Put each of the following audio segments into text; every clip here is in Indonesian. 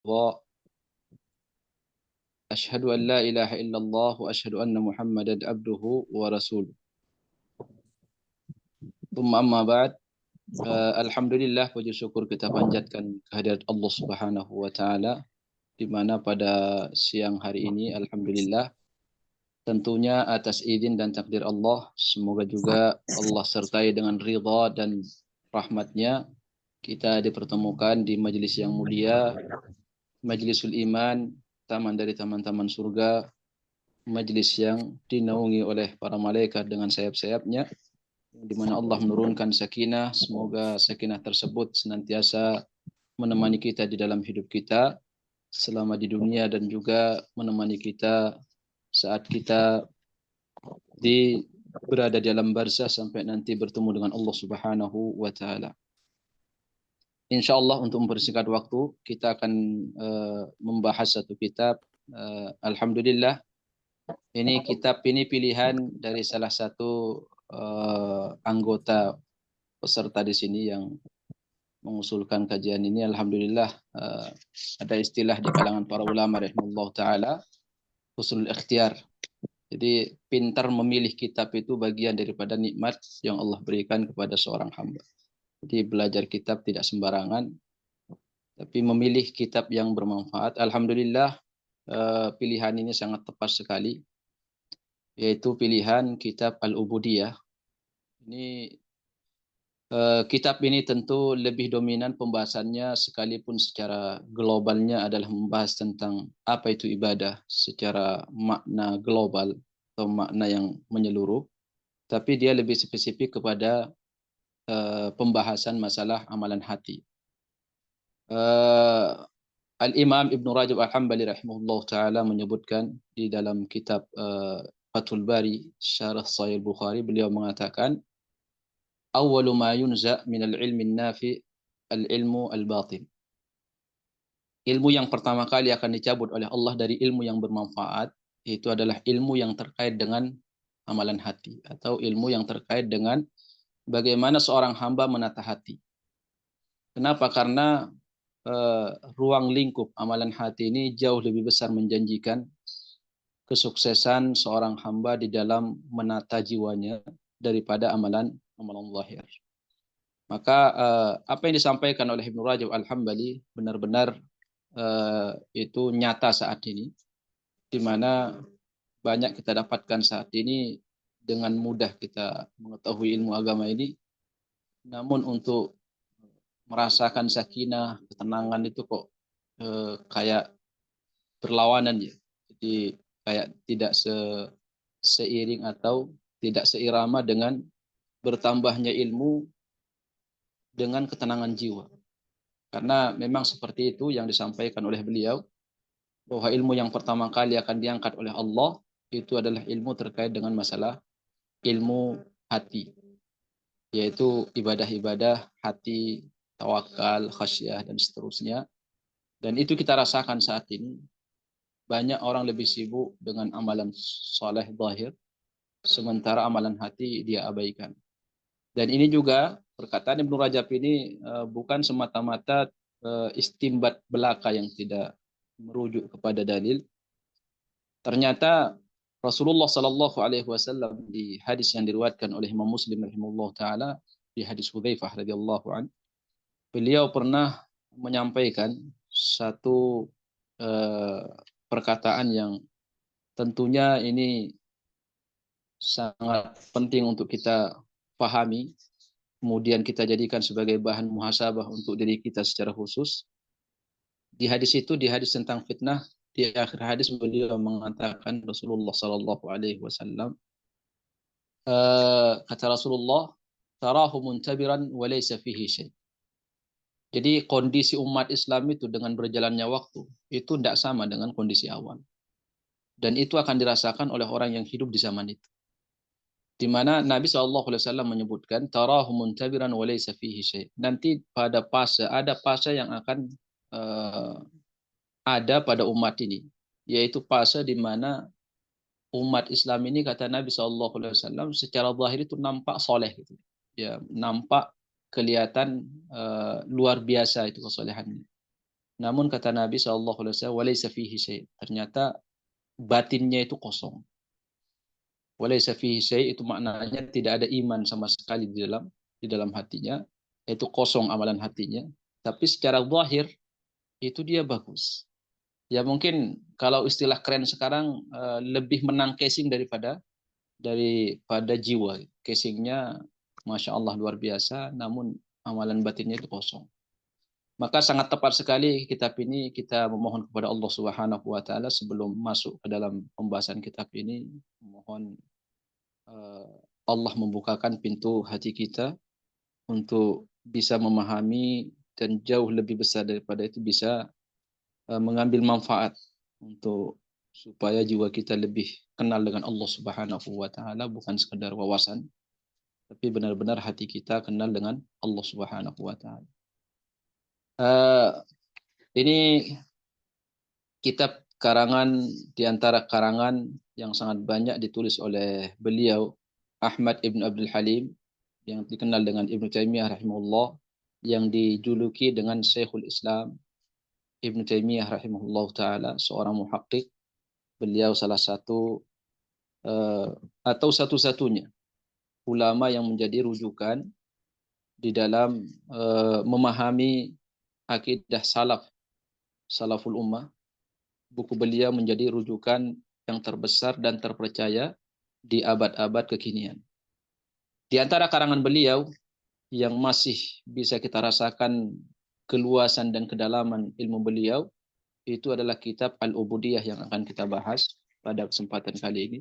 الله أشهد أن لا إله إلا الله وأشهد أن محمدا عبده ورسوله ثم أما بعد Alhamdulillah, puji syukur kita panjatkan kehadirat Allah Subhanahu wa taala, di mana pada siang hari ini alhamdulillah tentunya atas izin dan takdir Allah, semoga juga Allah sertai dengan ridha dan rahmatnya kita dipertemukan di majelis yang mulia, Majlisul Iman, taman dari taman-taman surga, majelis yang dinaungi oleh para malaikat dengan sayap-sayapnya, di mana Allah menurunkan sakinah. Semoga sakinah tersebut senantiasa menemani kita di dalam hidup kita selama di dunia, dan juga menemani kita saat kita berada di alam barzah sampai nanti bertemu dengan Allah Subhanahu wa taala. Insya Allah, untuk mempersingkat waktu, kita akan membahas satu kitab. Alhamdulillah, ini kitab ini pilihan dari salah satu anggota peserta di sini yang mengusulkan kajian ini. Alhamdulillah, ada istilah di kalangan para ulama rahimahullah taala, husnul ikhtiar. Jadi pintar memilih kitab itu bagian daripada nikmat yang Allah berikan kepada seorang hamba. Jadi belajar kitab tidak sembarangan, tapi memilih kitab yang bermanfaat. Alhamdulillah, pilihan ini sangat tepat sekali, yaitu pilihan kitab Al-Ubudiyah. Ini kitab ini tentu lebih dominan pembahasannya, sekalipun secara globalnya adalah membahas tentang apa itu ibadah secara makna global atau makna yang menyeluruh, tapi dia lebih spesifik kepada pembahasan masalah amalan hati. Al-Imam Ibn Rajab Al-Hambali rahimahullah ta'ala menyebutkan di dalam kitab Fathul Bari Syarah Sahih Bukhari, beliau mengatakan, awwalu ma yunza minal ilmi nafi al-ilmu al-batin. Ilmu yang pertama kali akan dicabut oleh Allah dari ilmu yang bermanfaat, itu adalah ilmu yang terkait dengan amalan hati, atau ilmu yang terkait dengan bagaimana seorang hamba menata hati. Kenapa? Karena ruang lingkup amalan hati ini jauh lebih besar menjanjikan kesuksesan seorang hamba di dalam menata jiwanya daripada amalan zahir. Maka apa yang disampaikan oleh Ibnu Rajab Al-Hambali benar-benar itu nyata saat ini, di mana banyak kita dapatkan saat ini. Dengan mudah kita mengetahui ilmu agama ini, namun untuk merasakan sakinah, ketenangan itu kok kayak berlawanan ya. Jadi kayak tidak seiring atau tidak seirama dengan bertambahnya ilmu dengan ketenangan jiwa. Karena memang seperti itu yang disampaikan oleh beliau, bahwa ilmu yang pertama kali akan diangkat oleh Allah itu adalah ilmu terkait dengan masalah ilmu hati, yaitu ibadah-ibadah hati, tawakal, khasyah, dan seterusnya. Dan itu kita rasakan saat ini. Banyak orang lebih sibuk dengan amalan soleh zahir, sementara amalan hati dia abaikan. Dan ini juga perkataan Ibnu Rajab ini bukan semata-mata istimbat belaka yang tidak merujuk kepada dalil. Ternyata Rasulullah Sallallahu Alaihi Wasallam di hadis yang diriwayatkan oleh Imam Muslim rahimahullah taala, di hadis Hudzaifah radhiyallahu an, beliau pernah menyampaikan satu perkataan yang tentunya ini sangat penting untuk kita pahami, kemudian kita jadikan sebagai bahan muhasabah untuk diri kita secara khusus. Di hadis itu, di hadis tentang fitnah, di akhir hadis beliau mengatakan, Rasulullah Sallallahu Alaihi Wasallam, kata Rasulullah, tarahu muntabiran wa laysa fihi syai'. Jadi kondisi umat Islam itu dengan berjalannya waktu itu tidak sama dengan kondisi awal. Dan itu akan dirasakan oleh orang yang hidup di zaman itu. Di mana Nabi SAW menyebutkan, tarahu muntabiran wa laysa fihi syai'. Nanti pada ada fase yang akan ada pada umat ini, yaitu fase di mana umat Islam ini, kata Nabi SAW, secara zahir itu nampak soleh, gitu. Ya, nampak kelihatan luar biasa itu kesolehannya. Namun kata Nabi SAW, walaysa fihi syai'. Ternyata batinnya itu kosong. Walaysa fihi syai' itu maknanya tidak ada iman sama sekali di dalam hatinya, itu kosong amalan hatinya. Tapi secara zahir itu dia bagus. Ya mungkin kalau istilah keren sekarang lebih menang casing daripada jiwa. Casingnya Masya Allah luar biasa, namun amalan batinnya itu kosong. Maka sangat tepat sekali kitab ini kita memohon kepada Allah Subhanahu wa taala sebelum masuk ke dalam pembahasan kitab ini, mohon Allah membukakan pintu hati kita untuk bisa memahami dan jauh lebih besar daripada itu bisa mengambil manfaat untuk supaya jiwa kita lebih kenal dengan Allah Subhanahu wa taala, bukan sekedar wawasan tapi benar-benar hati kita kenal dengan Allah Subhanahu wa taala. Ini kitab karangan di antara karangan yang sangat banyak ditulis oleh beliau Ahmad Ibn Abdul Halim yang dikenal dengan Ibnu Taimiyah rahimahullah, yang dijuluki dengan Syekhul Islam Ibnu Taimiyah rahimahullah taala, seorang muhakkik. Beliau salah satu atau satu-satunya ulama yang menjadi rujukan di dalam memahami akidah salaful ummah. Buku beliau menjadi rujukan yang terbesar dan terpercaya di abad-abad kekinian. Di antara karangan beliau yang masih bisa kita rasakan keluasan dan kedalaman ilmu beliau, itu adalah kitab Al-Ubudiyah yang akan kita bahas pada kesempatan kali ini.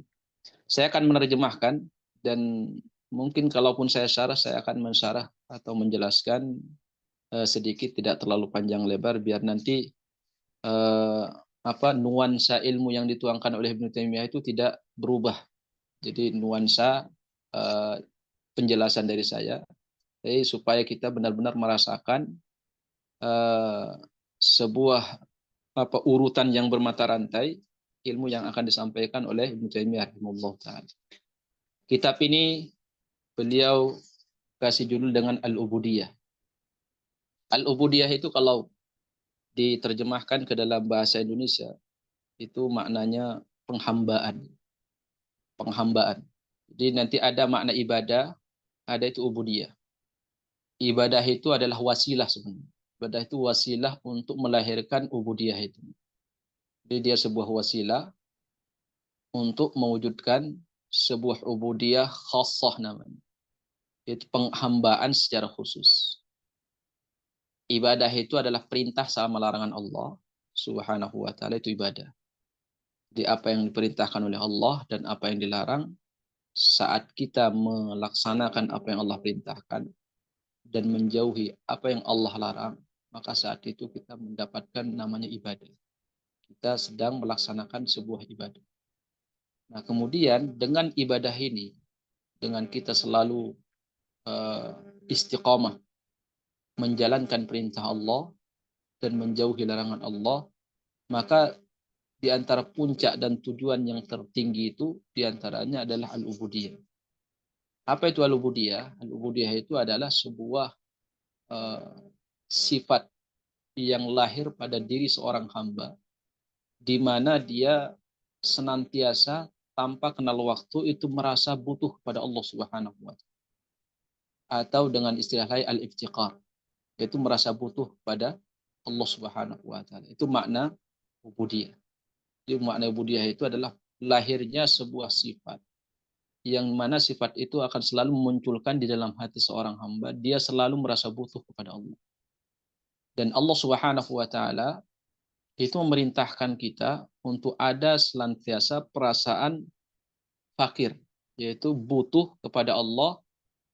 Saya akan menerjemahkan, dan mungkin kalaupun saya syarah, saya akan mensyarah atau menjelaskan sedikit, tidak terlalu panjang lebar, biar nanti nuansa ilmu yang dituangkan oleh Ibnu Taimiyah itu tidak berubah. Jadi nuansa penjelasan dari saya, jadi supaya kita benar-benar merasakan sebuah urutan yang bermata rantai ilmu yang akan disampaikan oleh Ibnu Taimiyah rahimahullah taala. Kitab ini beliau kasih judul dengan Al-Ubudiyah. Al-Ubudiyah itu kalau diterjemahkan ke dalam bahasa Indonesia itu maknanya penghambaan. Penghambaan. Jadi nanti ada makna ibadah, ada itu ubudiyah. Ibadah itu adalah wasilah sebenarnya. Ibadah itu wasilah untuk melahirkan ubudiyah itu. Jadi dia sebuah wasilah untuk mewujudkan sebuah ubudiyah khassah namanya. Itu penghambaan secara khusus. Ibadah itu adalah perintah sama larangan Allah Subhanahu wa taala, itu ibadah. Jadi apa yang diperintahkan oleh Allah dan apa yang dilarang, saat kita melaksanakan apa yang Allah perintahkan dan menjauhi apa yang Allah larang, maka saat itu kita mendapatkan namanya ibadah. Kita sedang melaksanakan sebuah ibadah. Nah, kemudian dengan ibadah ini, dengan kita selalu istiqamah menjalankan perintah Allah dan menjauhi larangan Allah, maka di antara puncak dan tujuan yang tertinggi itu diantaranya adalah al-ubudiyah. Apa itu al-ubudiyah? Al-ubudiyah itu adalah sebuah sifat yang lahir pada diri seorang hamba, di mana dia senantiasa tanpa kenal waktu itu merasa butuh pada Allah Subhanahu wa taala. Atau dengan istilah lain al-iftiqar, yaitu merasa butuh pada Allah Subhanahu wa taala. Itu makna ubudiyah. Jadi makna ubudiyah itu adalah lahirnya sebuah sifat yang mana sifat itu akan selalu memunculkan di dalam hati seorang hamba, dia selalu merasa butuh kepada Allah. Dan Allah Subhanahu wa taala itu memerintahkan kita untuk ada senantiasa perasaan fakir, yaitu butuh kepada Allah,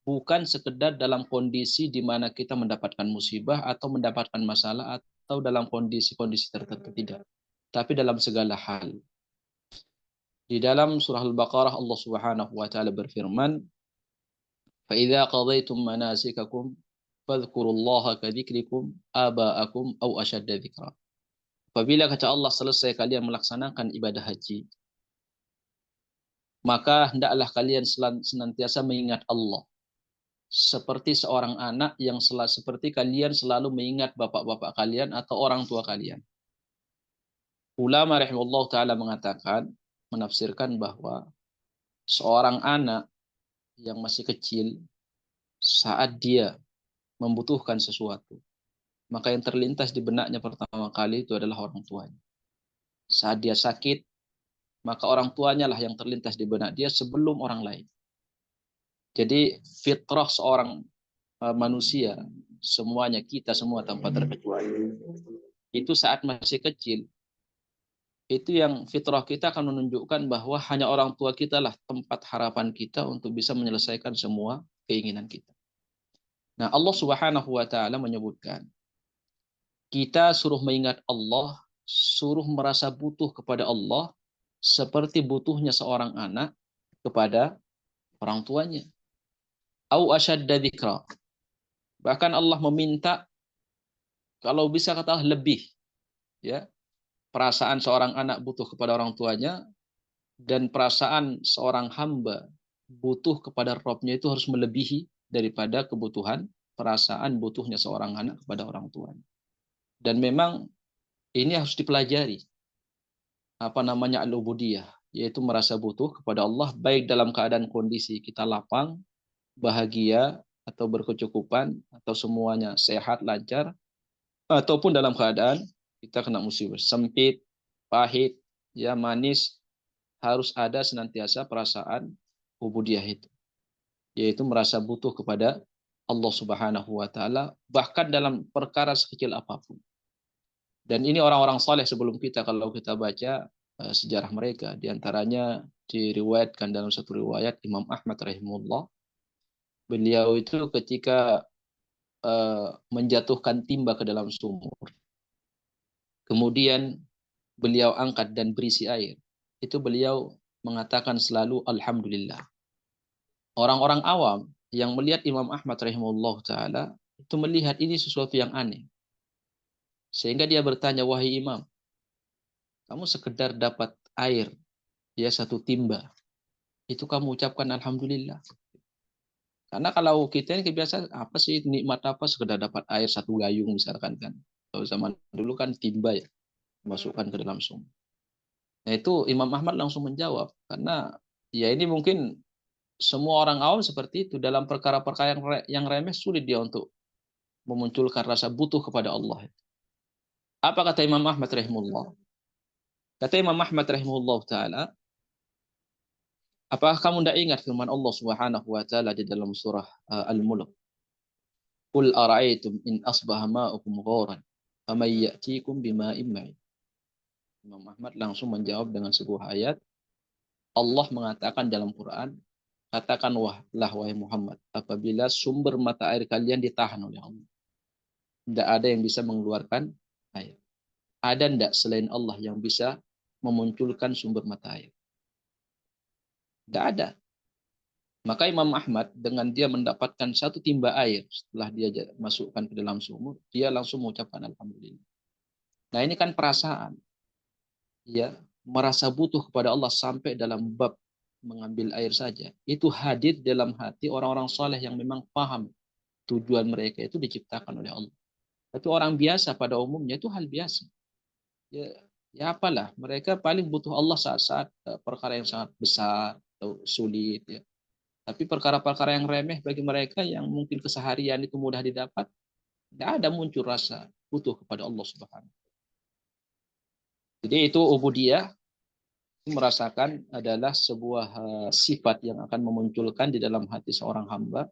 bukan sekedar dalam kondisi di mana kita mendapatkan musibah atau mendapatkan masalah atau dalam kondisi-kondisi tertentu, tidak. Tapi dalam segala hal. Di dalam surah Al-Baqarah Allah Subhanahu wa taala berfirman, "Fa idza qadaytum manasikakum fadhkurullaha kadzikrikum aba'akum aw ashadda dzikra." Apabila kata Allah selesai kalian melaksanakan ibadah haji, maka hendaklah kalian senantiasa mengingat Allah seperti seorang anak yang seperti kalian selalu mengingat bapak-bapak kalian atau orang tua kalian. Ulama rahimahullah ta'ala mengatakan, menafsirkan bahwa seorang anak yang masih kecil, saat dia membutuhkan sesuatu, maka yang terlintas di benaknya pertama kali itu adalah orang tuanya. Saat dia sakit, maka orang tuanya lah yang terlintas di benak dia sebelum orang lain. Jadi fitrah seorang manusia, semuanya, kita semua tanpa terkecuali, itu saat masih kecil, itu yang fitrah kita akan menunjukkan bahwa hanya orang tua kita lah tempat harapan kita untuk bisa menyelesaikan semua keinginan kita. Nah, Allah Subhanahu wa taala menyebutkan, kita suruh mengingat Allah, suruh merasa butuh kepada Allah seperti butuhnya seorang anak kepada orang tuanya. Au asyadda dzikra. Bahkan Allah meminta kalau bisa kata lebih, ya. Perasaan seorang anak butuh kepada orang tuanya dan perasaan seorang hamba butuh kepada Rabb-nya itu harus melebihi daripada kebutuhan perasaan butuhnya seorang anak kepada orang tuanya. Dan memang ini harus dipelajari. Apa namanya al-ubudiyah, yaitu merasa butuh kepada Allah baik dalam keadaan kondisi kita lapang, bahagia atau berkecukupan atau semuanya sehat, lancar, ataupun dalam keadaan kita kena musibah, sempit, pahit, ya manis, harus ada senantiasa perasaan ubudiyah itu, yaitu merasa butuh kepada Allah Subhanahu wa taala bahkan dalam perkara sekecil apapun. Dan ini orang-orang saleh sebelum kita, kalau kita baca sejarah mereka, diantaranya diriwayatkan dalam satu riwayat Imam Ahmad rahimahullah, beliau itu ketika menjatuhkan timba ke dalam sumur, kemudian beliau angkat dan berisi air, itu beliau mengatakan selalu alhamdulillah. Orang-orang awam yang melihat Imam Ahmad rahimahullah taala itu melihat ini sesuatu yang aneh, sehingga dia bertanya, wahai Imam, kamu sekedar dapat air ya satu timba, itu kamu ucapkan alhamdulillah? Karena kalau kita ini kebiasaan apa sih, nikmat apa sekedar dapat air satu gayung misalkan kan. Kalau zaman dulu kan timba ya, masukkan ke dalam sumur. Nah itu Imam Ahmad langsung menjawab, karena ya ini mungkin semua orang awam seperti itu, dalam perkara-perkara yang remeh sulit dia untuk memunculkan rasa butuh kepada Allah. Apa kata Imam Ahmad rahimahullah? Kata Imam Ahmad rahimahullah taala, apakah kamu tidak ingat firman Allah Subhanahu wa taala di dalam surah Al-Mulk? Qul ara'aytum in asbaha ma'ukum gharan faman ya'tikum bima'in ma'in. Imam Ahmad langsung menjawab dengan sebuah ayat. Allah mengatakan dalam Quran, katakanlah wahai Muhammad, apabila sumber mata air kalian ditahan oleh Allah, tidak ada yang bisa mengeluarkan air. Ada tidak selain Allah yang bisa memunculkan sumber mata air? Tidak ada. Maka Imam Ahmad dengan dia mendapatkan satu timba air setelah dia masukkan ke dalam sumur, dia langsung mengucapkan alhamdulillah. Nah ini kan perasaan, ya, merasa butuh kepada Allah sampai dalam bab mengambil air saja. Itu hadir dalam hati orang-orang soleh yang memang paham tujuan mereka itu diciptakan oleh Allah. Tapi orang biasa pada umumnya itu hal biasa. Ya, ya apalah, mereka paling butuh Allah saat-saat perkara yang sangat besar atau sulit, ya. Tapi perkara-perkara yang remeh bagi mereka yang mungkin keseharian itu mudah didapat, tidak ada muncul rasa butuh kepada Allah Subhanahu. Jadi itu ubudiyah, merasakan adalah sebuah sifat yang akan memunculkan di dalam hati seorang hamba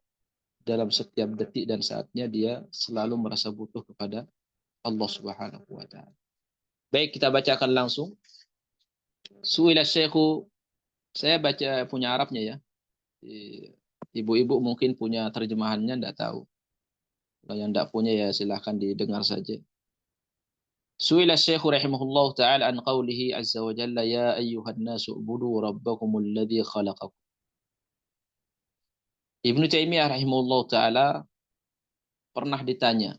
dalam setiap detik dan saatnya dia selalu merasa butuh kepada Allah Subhanahu wa taala. Baik, kita bacakan langsung. Su'ila Syekhu, saya baca punya Arabnya ya. Ibu-ibu mungkin punya terjemahannya, enggak tahu. Kalau yang enggak punya ya silahkan didengar saja. Su'ila Syekhu rahimahullah ta'ala an qawlihi azza wa jalla ya ayyuhan nasu ubudu rabbakumul ladzi khalaqakum. Ibnu Taimiyah rahimahullah ta'ala pernah ditanya.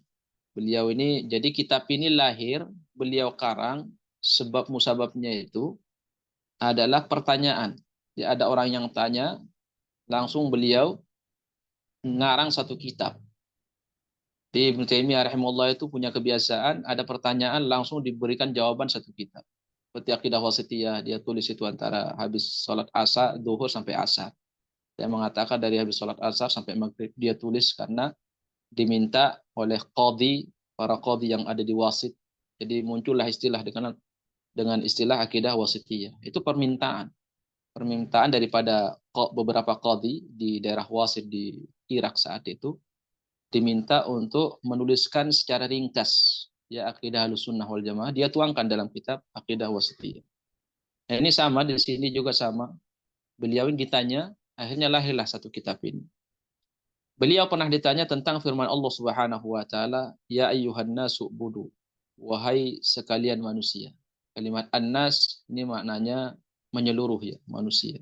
Beliau ini, jadi kitab ini lahir, beliau karang, sebab musababnya itu adalah pertanyaan. Jadi ada orang yang tanya, langsung beliau ngarang satu kitab. Di Ibnu Taimiyah rahimahullah itu punya kebiasaan, ada pertanyaan langsung diberikan jawaban satu kitab. Seperti Aqidah Wasithiyah, dia tulis itu antara habis sholat asar, duhur sampai asar. Dia mengatakan dari habis sholat asar sampai maghrib dia tulis karena diminta oleh qadhi, para qadhi yang ada di wasit. Jadi muncullah istilah dengan istilah Aqidah Wasithiyah. Itu permintaan daripada beberapa qadhi di daerah Wasit di Irak saat itu, diminta untuk menuliskan secara ringkas ya akidah Ahlussunnah wal Jamaah, dia tuangkan dalam kitab Aqidah Wasithiyah. Nah, ini sama di sini juga sama. Beliau ini ditanya, akhirnya lahirlah satu kitab ini. Beliau pernah ditanya tentang firman Allah Subhanahu wa taala, ya ayyuhan nasu budu, wahai sekalian manusia. Kalimat annas ini maknanya menyeluruh ya, manusia.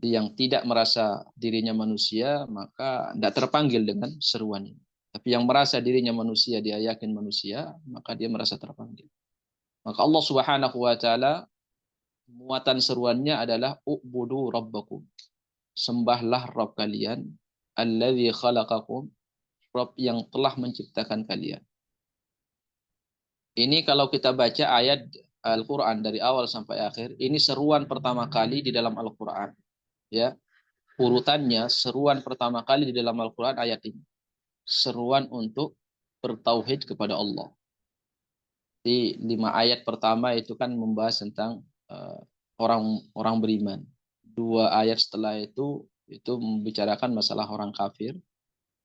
Yang tidak merasa dirinya manusia, maka tidak terpanggil dengan seruan ini. Tapi yang merasa dirinya manusia, dia yakin manusia, maka dia merasa terpanggil. Maka Allah Subhanahu wa taala muatan seruannya adalah ubudu rabbakum. Sembahlah Rabb kalian, alladzi khalaqakum, Rabb yang telah menciptakan kalian. Ini kalau kita baca ayat Al-Qur'an dari awal sampai akhir, ini seruan pertama kali di dalam Al-Qur'an, ya. Urutannya seruan pertama kali di dalam Al-Qur'an ayat ini. Seruan untuk bertauhid kepada Allah. Di 5 ayat pertama itu kan membahas tentang orang beriman. 2 ayat setelah itu membicarakan masalah orang kafir.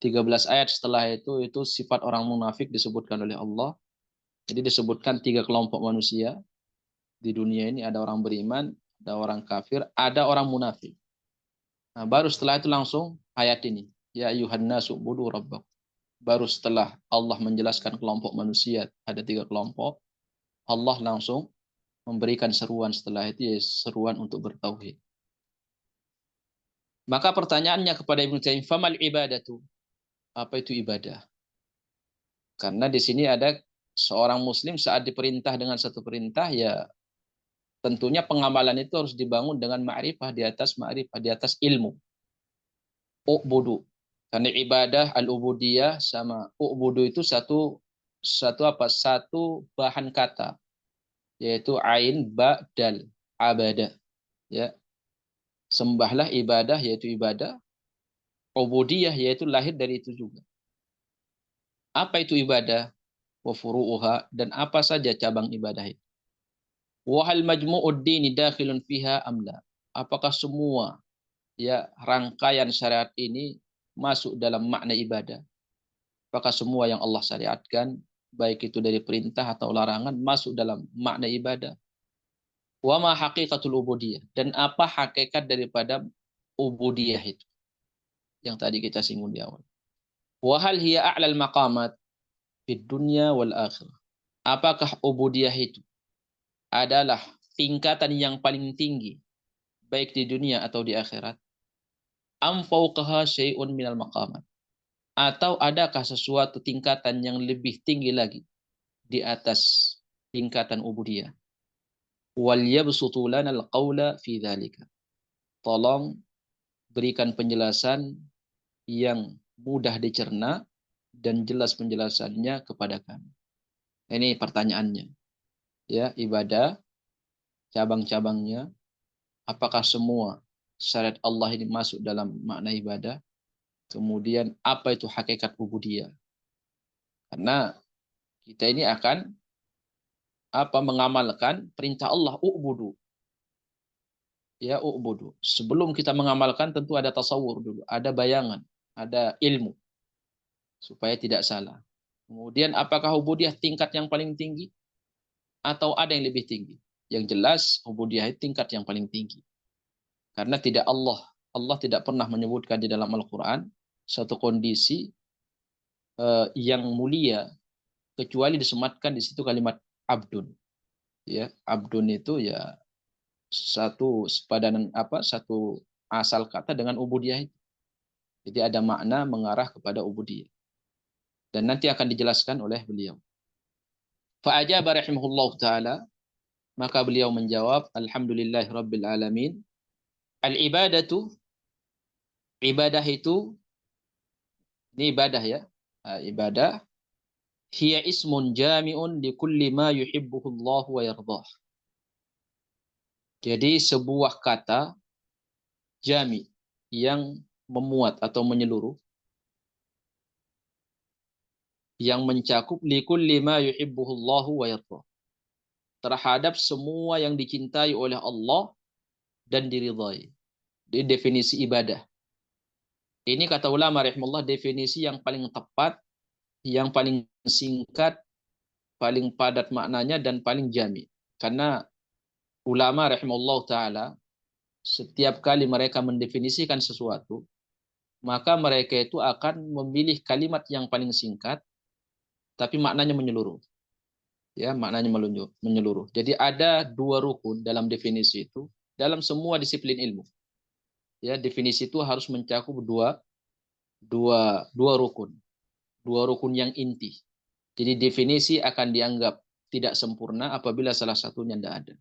13 ayat setelah itu sifat orang munafik disebutkan oleh Allah. Jadi disebutkan 3 kelompok manusia di dunia ini, ada orang beriman, ada orang kafir, ada orang munafik. Nah, baru setelah itu langsung ayat ini, ya ayyuhan nasu budu rabbakum. Baru setelah Allah menjelaskan kelompok manusia, ada 3 kelompok, Allah langsung memberikan seruan setelah itu, ya seruan untuk bertauhid. Maka pertanyaannya kepada Ibnu Taimiyah, famal ibadatu? Apa itu ibadah? Karena di sini ada seorang muslim saat diperintah dengan satu perintah, ya tentunya pengamalan itu harus dibangun dengan ma'rifah, di atas ilmu. U'budu. Karena ibadah al-ubudiyah sama u'budu itu satu bahan kata, yaitu ain ba dal, abada, ya. Sembahlah, ibadah yaitu ibadah, ubudiyah yaitu lahir dari itu juga. Apa itu ibadah? Wa furu'uha, dan apa saja cabang ibadah itu. Wa hal majmu'ud dini dakhilun fiha amla. Apakah semua ya rangkaian syariat ini masuk dalam makna ibadah? Apakah semua yang Allah syariatkan, baik itu dari perintah atau larangan, masuk dalam makna ibadah? Wa ma haqiqatul ubudiyah, dan apa hakikat daripada ubudiyah itu yang tadi kita singgung di awal. Wa hal hiya a'lal maqamat fid dunya wal akhirah. Apakah ubudiyah itu adalah tingkatan yang paling tinggi baik di dunia atau di akhirat? Am fauqaha syai'un minal maqamat, atau adakah sesuatu tingkatan yang lebih tinggi lagi di atas tingkatan ubudiyah? Wal yabsutu lana al-qawla fi dzalika. Tolong berikan penjelasan yang mudah dicerna dan jelas penjelasannya kepada kami. Ini pertanyaannya. Ya, ibadah, cabang-cabangnya, apakah semua syariat Allah ini masuk dalam makna ibadah? Kemudian apa itu hakikat ubudiyah? Karena kita ini akan mengamalkan perintah Allah, u'budu. Ya, u'budu. Sebelum kita mengamalkan tentu ada tasawur dulu, ada bayangan, ada ilmu supaya tidak salah. Kemudian apakah ubudiyah tingkat yang paling tinggi atau ada yang lebih tinggi? Yang jelas ubudiyah itu tingkat yang paling tinggi. Karena Allah tidak pernah menyebutkan di dalam Al-Qur'an suatu kondisi yang mulia kecuali disematkan di situ kalimat abdun. Ya, abdun itu ya satu asal kata dengan ubudiyah itu. Jadi ada makna mengarah kepada ubudiyah. Dan nanti akan dijelaskan oleh beliau. Fa'ajaba rahimahullah ta'ala, maka beliau menjawab, alhamdulillahi rabbil alamin. Al-ibadatu, ibadah itu Ini ibadah ya. Ibadah hiya ismun jami'un li kulli ma yuhibbuhu Allah wa yardah. Jadi sebuah kata jami yang memuat atau menyeluruh yang mencakup li kulli ma yuhibbuhu Allah wa yardah. Terhadap semua yang dicintai oleh Allah dan diridhai. Di definisi ibadah. Ini kata ulama rahimahullah definisi yang paling tepat, yang paling singkat, paling padat maknanya dan paling jami. Karena ulama rahimahullah taala setiap kali mereka mendefinisikan sesuatu, maka mereka itu akan memilih kalimat yang paling singkat tapi maknanya menyeluruh. Ya, maknanya menyeluruh. Jadi ada dua rukun dalam definisi itu dalam semua disiplin ilmu. Ya, definisi itu harus mencakup dua rukun, dua rukun yang inti. Jadi definisi akan dianggap tidak sempurna apabila salah satunya tidak ada.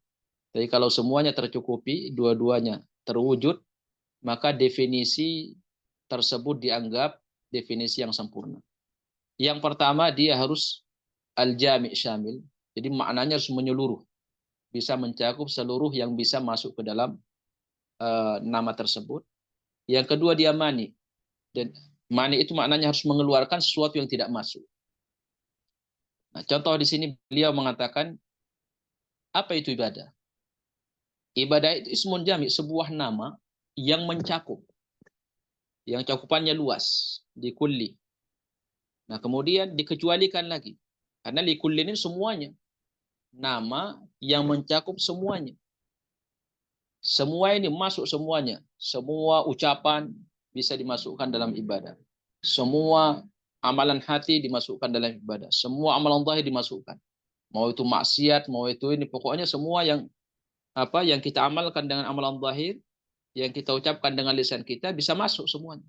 Jadi kalau semuanya tercukupi, dua-duanya terwujud, maka definisi tersebut dianggap definisi yang sempurna. Yang pertama, dia harus al-jami' syamil. Jadi maknanya harus menyeluruh. Bisa mencakup seluruh yang bisa masuk ke dalam nama tersebut. Yang kedua, dia mani. Dan mani itu maknanya harus mengeluarkan sesuatu yang tidak masuk. Nah, contoh di sini beliau mengatakan, apa itu ibadah? Ibadah itu ismun jami, sebuah nama yang mencakup. Yang cakupannya luas. Di kulli. Nah, kemudian dikecualikan lagi. Karena li kulli ini semuanya. Nama yang mencakup semuanya. Semua ini masuk semuanya. Semua ucapan bisa dimasukkan dalam ibadah. Semua amalan hati dimasukkan dalam ibadah. Semua amalan zahir dimasukkan. Mau itu maksiat, mau itu ini. Pokoknya semua yang kita amalkan dengan amalan zahir, yang kita ucapkan dengan lisan kita bisa masuk semuanya.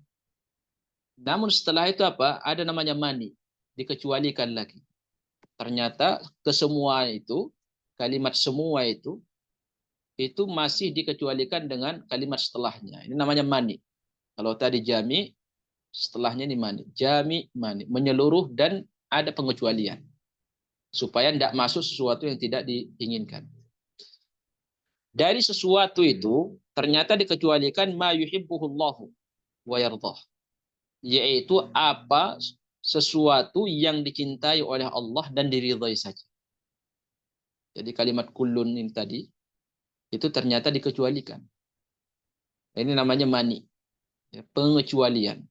Namun setelah itu ada namanya mani, dikecualikan lagi. Ternyata kesemua itu, kalimat semua itu masih dikecualikan dengan kalimat setelahnya. Ini namanya mani. Kalau tadi jami, setelahnya ini mani. Jami, mani, menyeluruh dan ada pengecualian supaya tidak masuk sesuatu yang tidak diinginkan. Dari sesuatu itu ternyata dikecualikan ma yuhibbuhullahu wa yardah, yaitu apa sesuatu yang dicintai oleh Allah dan diridhai saja. Jadi kalimat kullun ini tadi itu ternyata dikecualikan. Ini namanya mani, ya, pengecualian.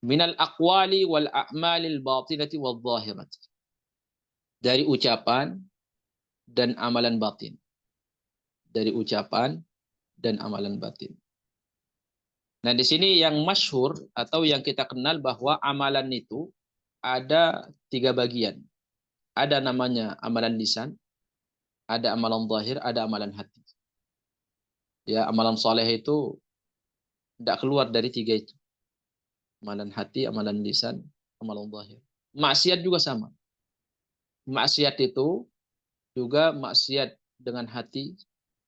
Minal aqwali wal a'malil batinati wal zahirati. Dari ucapan dan amalan batin. Dari ucapan dan amalan batin. Nah, di sini yang masyhur atau yang kita kenal bahwa amalan itu ada 3 bagian. Ada namanya amalan lisan, ada amalan zahir, ada amalan hati. Ya, amalan soleh itu tidak keluar dari 3 itu. Amalan hati, amalan lisan, amalan zahir. Maksiat juga sama. Maksiat itu juga maksiat dengan hati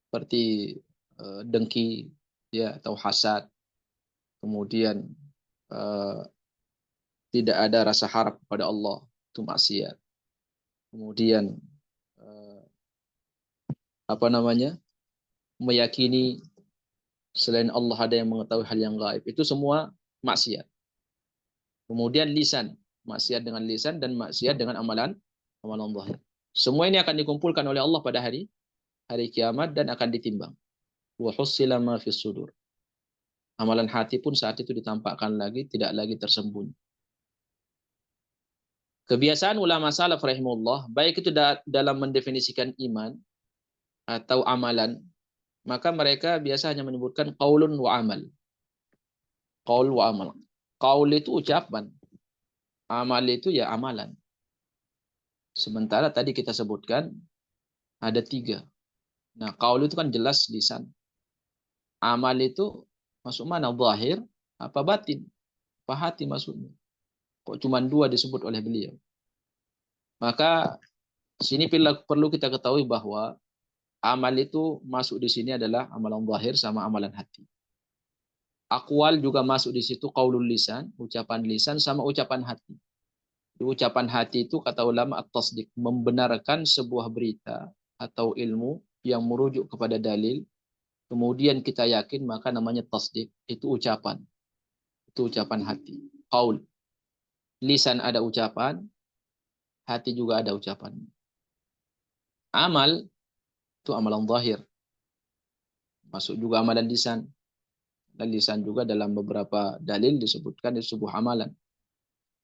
seperti dengki, ya, atau hasad. Kemudian eh, tidak ada rasa harap kepada Allah, itu maksiat. Kemudian eh, apa namanya? Meyakini selain Allah ada yang mengetahui hal yang gaib. Itu semua maksiat. Kemudian lisan, maksiat dengan lisan dan maksiat dengan amalan zahir. Semua ini akan dikumpulkan oleh Allah pada hari kiamat dan akan ditimbang. Wa hussila ma fis sudur. Amalan hati pun saat itu ditampakkan lagi, tidak lagi tersembunyi. Kebiasaan ulama salaf rahimahullah, baik itu dalam mendefinisikan iman atau amalan, maka mereka biasa hanya menyebutkan qaulun wa amal. Qaul wa amal. Qaul itu ucapan, amal itu ya amalan. Sementara tadi kita sebutkan ada 3. Nah, qaul itu kan jelas lisan. Amal itu masuk mana? Zahir apa batin? Apa hati maksudnya? Kok cuma 2 disebut oleh beliau? Maka sini perlu kita ketahui bahwa amal itu masuk di sini adalah amalan zahir sama amalan hati. Aqwal juga masuk di situ, qaulul lisan, ucapan lisan sama ucapan hati. Di ucapan hati itu kata ulama at-tasdiq, membenarkan sebuah berita atau ilmu yang merujuk kepada dalil, kemudian kita yakin maka namanya tasdiq, itu ucapan. Itu ucapan hati. Qaul. Lisan ada ucapan, hati juga ada ucapan. Amal itu amalan zahir. Masuk juga amalan lisan. Dan lisan juga dalam beberapa dalil disebutkan itu sebuah amalan.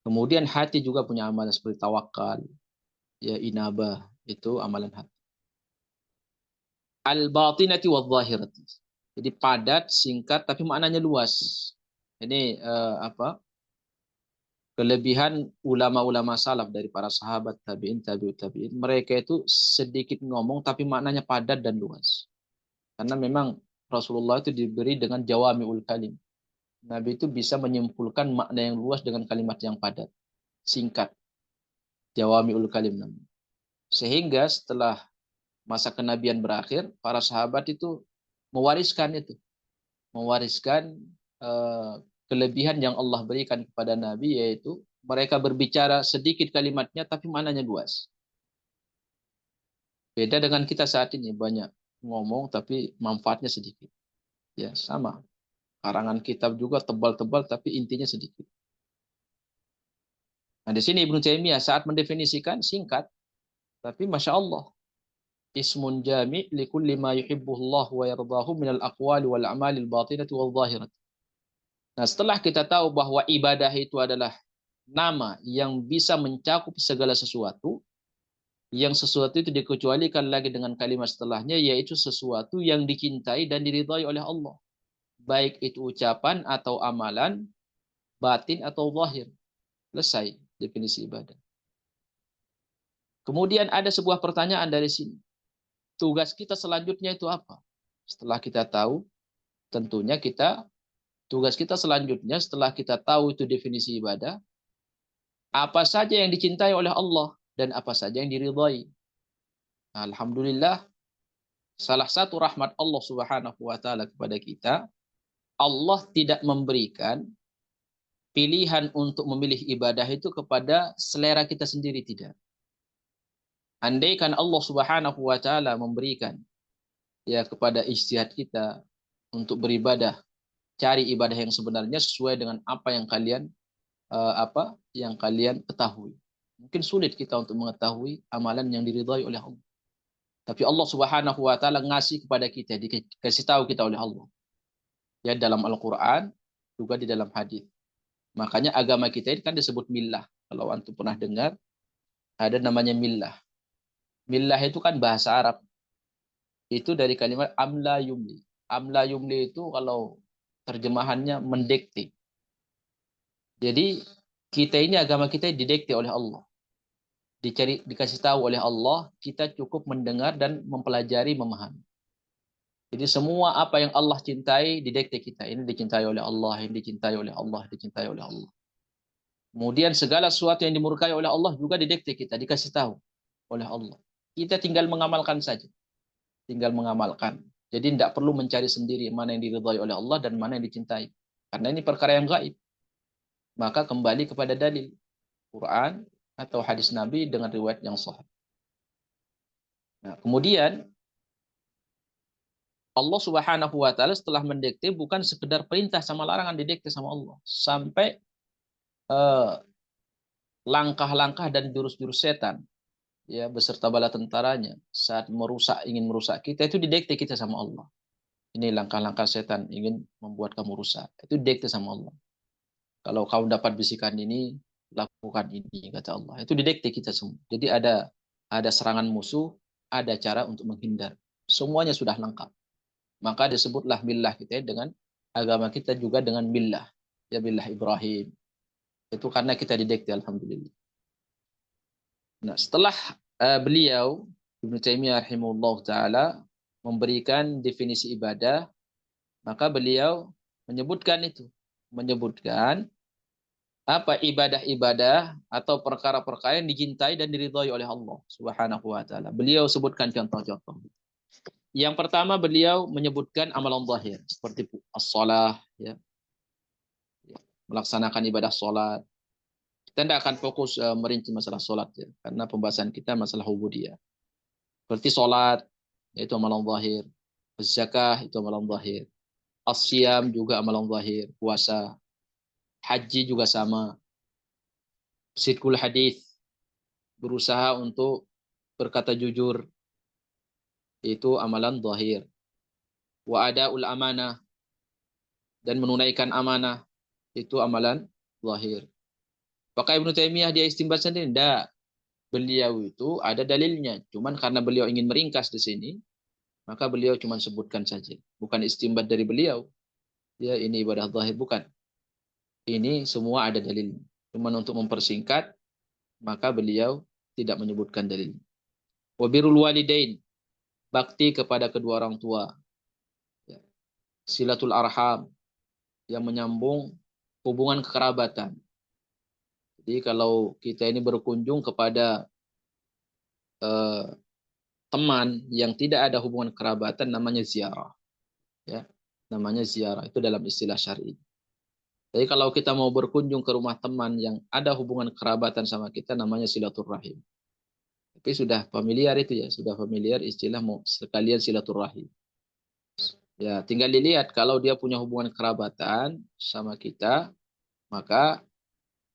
Kemudian hati juga punya amalan seperti tawakal, ya inabah, itu amalan hati. Al-batinati wa zahirati. Jadi padat, singkat, tapi maknanya luas. Ini apa? Kelebihan ulama-ulama salaf dari para sahabat tabi'in, tabi'ut tabi'in. Mereka itu sedikit ngomong, tapi maknanya padat dan luas. Karena memang Rasulullah itu diberi dengan jawami'ul kalim. Nabi itu bisa menyimpulkan makna yang luas dengan kalimat yang padat, singkat. Jawami'ul kalim namanya. Sehingga setelah masa kenabian berakhir, para sahabat itu mewariskan itu. Mewariskan eh, kelebihan yang Allah berikan kepada Nabi, yaitu mereka berbicara sedikit kalimatnya tapi maknanya luas. Beda dengan kita saat ini, banyak ngomong tapi manfaatnya sedikit. Ya, sama. Karangan kitab juga tebal-tebal tapi intinya sedikit. Nah, di sini Ibnu Taimiyah saat mendefinisikan singkat, tapi Masya Allah, ismun jami' likulli ma yuhibbuhullah wa yardahu minal aqwali wal a'malil batinati wal zahirati. Nah, setelah kita tahu bahwa ibadah itu adalah nama yang bisa mencakup segala sesuatu, yang sesuatu itu dikecualikan lagi dengan kalimat setelahnya, yaitu sesuatu yang dicintai dan diridhai oleh Allah. Baik itu ucapan atau amalan, batin atau zahir. Selesai definisi ibadah. Kemudian ada sebuah pertanyaan dari sini. Tugas kita selanjutnya itu apa? Setelah kita tahu, tentunya tugas kita selanjutnya setelah kita tahu itu definisi ibadah, apa saja yang dicintai oleh Allah dan apa saja yang diridhai. Alhamdulillah, salah satu rahmat Allah Subhanahu wa taala kepada kita, Allah tidak memberikan pilihan untuk memilih ibadah itu kepada selera kita sendiri, tidak. Andaikan Allah Subhanahu wa taala memberikan ya kepada ijtihad kita untuk beribadah, cari ibadah yang sebenarnya sesuai dengan apa yang kalian ketahui. Mungkin sulit kita untuk mengetahui amalan yang diridhai oleh Allah. Tapi Allah Subhanahu wa taala ngasih kepada kita, dikasih tahu kita oleh Allah. Ya dalam Al-Qur'an, juga di dalam hadis. Makanya agama kita ini kan disebut millah. Kalau antum pernah dengar, ada namanya millah. Millah itu kan bahasa Arab. Itu dari kalimat amla yumli. Amla yumli itu kalau terjemahannya mendikte. Jadi kita ini agama kita didikte oleh Allah. Dikasih tahu oleh Allah, kita cukup mendengar dan mempelajari, memahami. Jadi semua apa yang Allah cintai didikte kita. Ini dicintai oleh Allah, ini dicintai oleh Allah, dicintai oleh Allah. Kemudian segala sesuatu yang dimurkai oleh Allah juga didikte kita, dikasih tahu oleh Allah. Kita tinggal mengamalkan saja. Tinggal mengamalkan. Jadi tidak perlu mencari sendiri mana yang diridhai oleh Allah dan mana yang dicintai. Karena ini perkara yang gaib. Maka kembali kepada dalil Quran atau hadis Nabi dengan riwayat yang sahih. Nah, kemudian Allah Subhanahu wa taala setelah mendikte bukan sekedar perintah sama larangan, didikte sama Allah. Sampai langkah-langkah dan jurus-jurus setan ya beserta bala tentaranya saat ingin merusak kita itu didikte kita sama Allah. Ini langkah-langkah setan ingin membuat kamu rusak. Itu didikte sama Allah. Kalau kamu dapat bisikan ini, lakukan ini kata Allah. Itu didikte kita semua. Jadi ada serangan musuh, ada cara untuk menghindar. Semuanya sudah lengkap. Maka disebutlah millah kita dengan agama kita juga dengan millah. Ya millah Ibrahim. Itu karena kita didikte alhamdulillah. Nah, setelah beliau Ibnu Taimiyah rahimahullah taala memberikan definisi ibadah, maka beliau menyebutkan apa ibadah-ibadah atau perkara-perkara yang dicintai dan diridhai oleh Allah Subhanahu wa taala. Beliau sebutkan contoh-contoh. Yang pertama beliau menyebutkan amalan zahir seperti as-shalah ya. melaksanakan ibadah sholat. Kita tidak akan fokus merinci masalah sholat ya, karena pembahasan kita masalah ubudiyah. Berarti sholat yaitu amalan zahir, zakah itu amalan zahir, as-siyam juga amalan zahir, puasa, haji juga sama, sidqul hadis, berusaha untuk berkata jujur, itu amalan zahir. Wa adaul amanah, dan menunaikan amanah, itu amalan zahir. Pakai Ibnu Taimiyah dia istinbat sendiri, tidak. Beliau itu ada dalilnya, cuman karena beliau ingin meringkas di sini, maka beliau cuma sebutkan saja. Bukan istinbat dari beliau. Ya, ini ibadah zahir, bukan. Ini semua ada dalilnya. Cuman untuk mempersingkat, maka beliau tidak menyebutkan dalil. Wa birrul walidain, bakti kepada kedua orang tua. Ya. Silatul arham, yang menyambung hubungan kekerabatan. Jadi kalau kita ini berkunjung kepada eh, teman yang tidak ada hubungan kerabatan, namanya ziarah. Ya, namanya ziarah, itu dalam istilah syar'i. Jadi kalau kita mau berkunjung ke rumah teman yang ada hubungan kerabatan sama kita, namanya silaturahim. Tapi sudah familiar itu ya, sudah familiar istilah mau sekalian silaturahim. Ya, tinggal dilihat kalau dia punya hubungan kerabatan sama kita, maka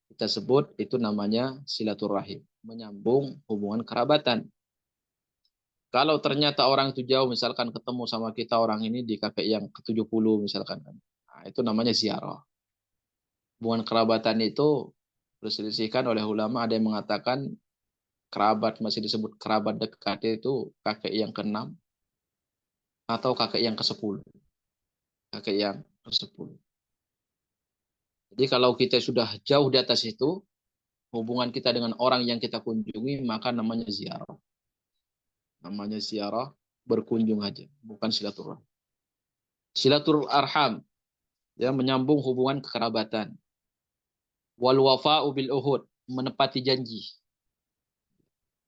kita sebut itu namanya silaturahim, menyambung hubungan kerabatan. Kalau ternyata orang itu jauh, misalkan ketemu sama kita orang ini di kakek yang ke-70 misalkan, nah, itu namanya ziarah. Hubungan kerabatan itu berselisihkan oleh ulama, ada yang mengatakan kerabat masih disebut kerabat dekat itu kakek yang ke-6 atau kakek yang ke-10. Kakek yang ke-10. Jadi kalau kita sudah jauh di atas itu, hubungan kita dengan orang yang kita kunjungi, maka namanya ziarah. Namanya ziarah, berkunjung aja, bukan silaturahim. Silatul arham, ya, menyambung hubungan kekerabatan. Wal wafa'u bil uhud, menepati janji.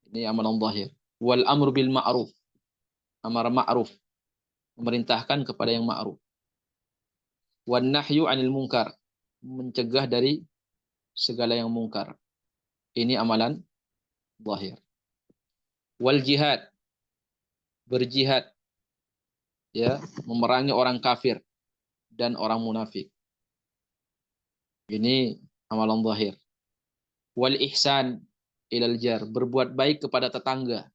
Ini amalan zahir. Wal amru bil ma'ruf, amar ma'ruf, memerintahkan kepada yang ma'ruf. Wan nahyu 'anil munkar, mencegah dari segala yang mungkar. Ini amalan zahir. Wal jihad, berjihad, ya, memerangi orang kafir dan orang munafik. Ini amalan zahir. Wal ihsan ilal jar, berbuat baik kepada tetangga.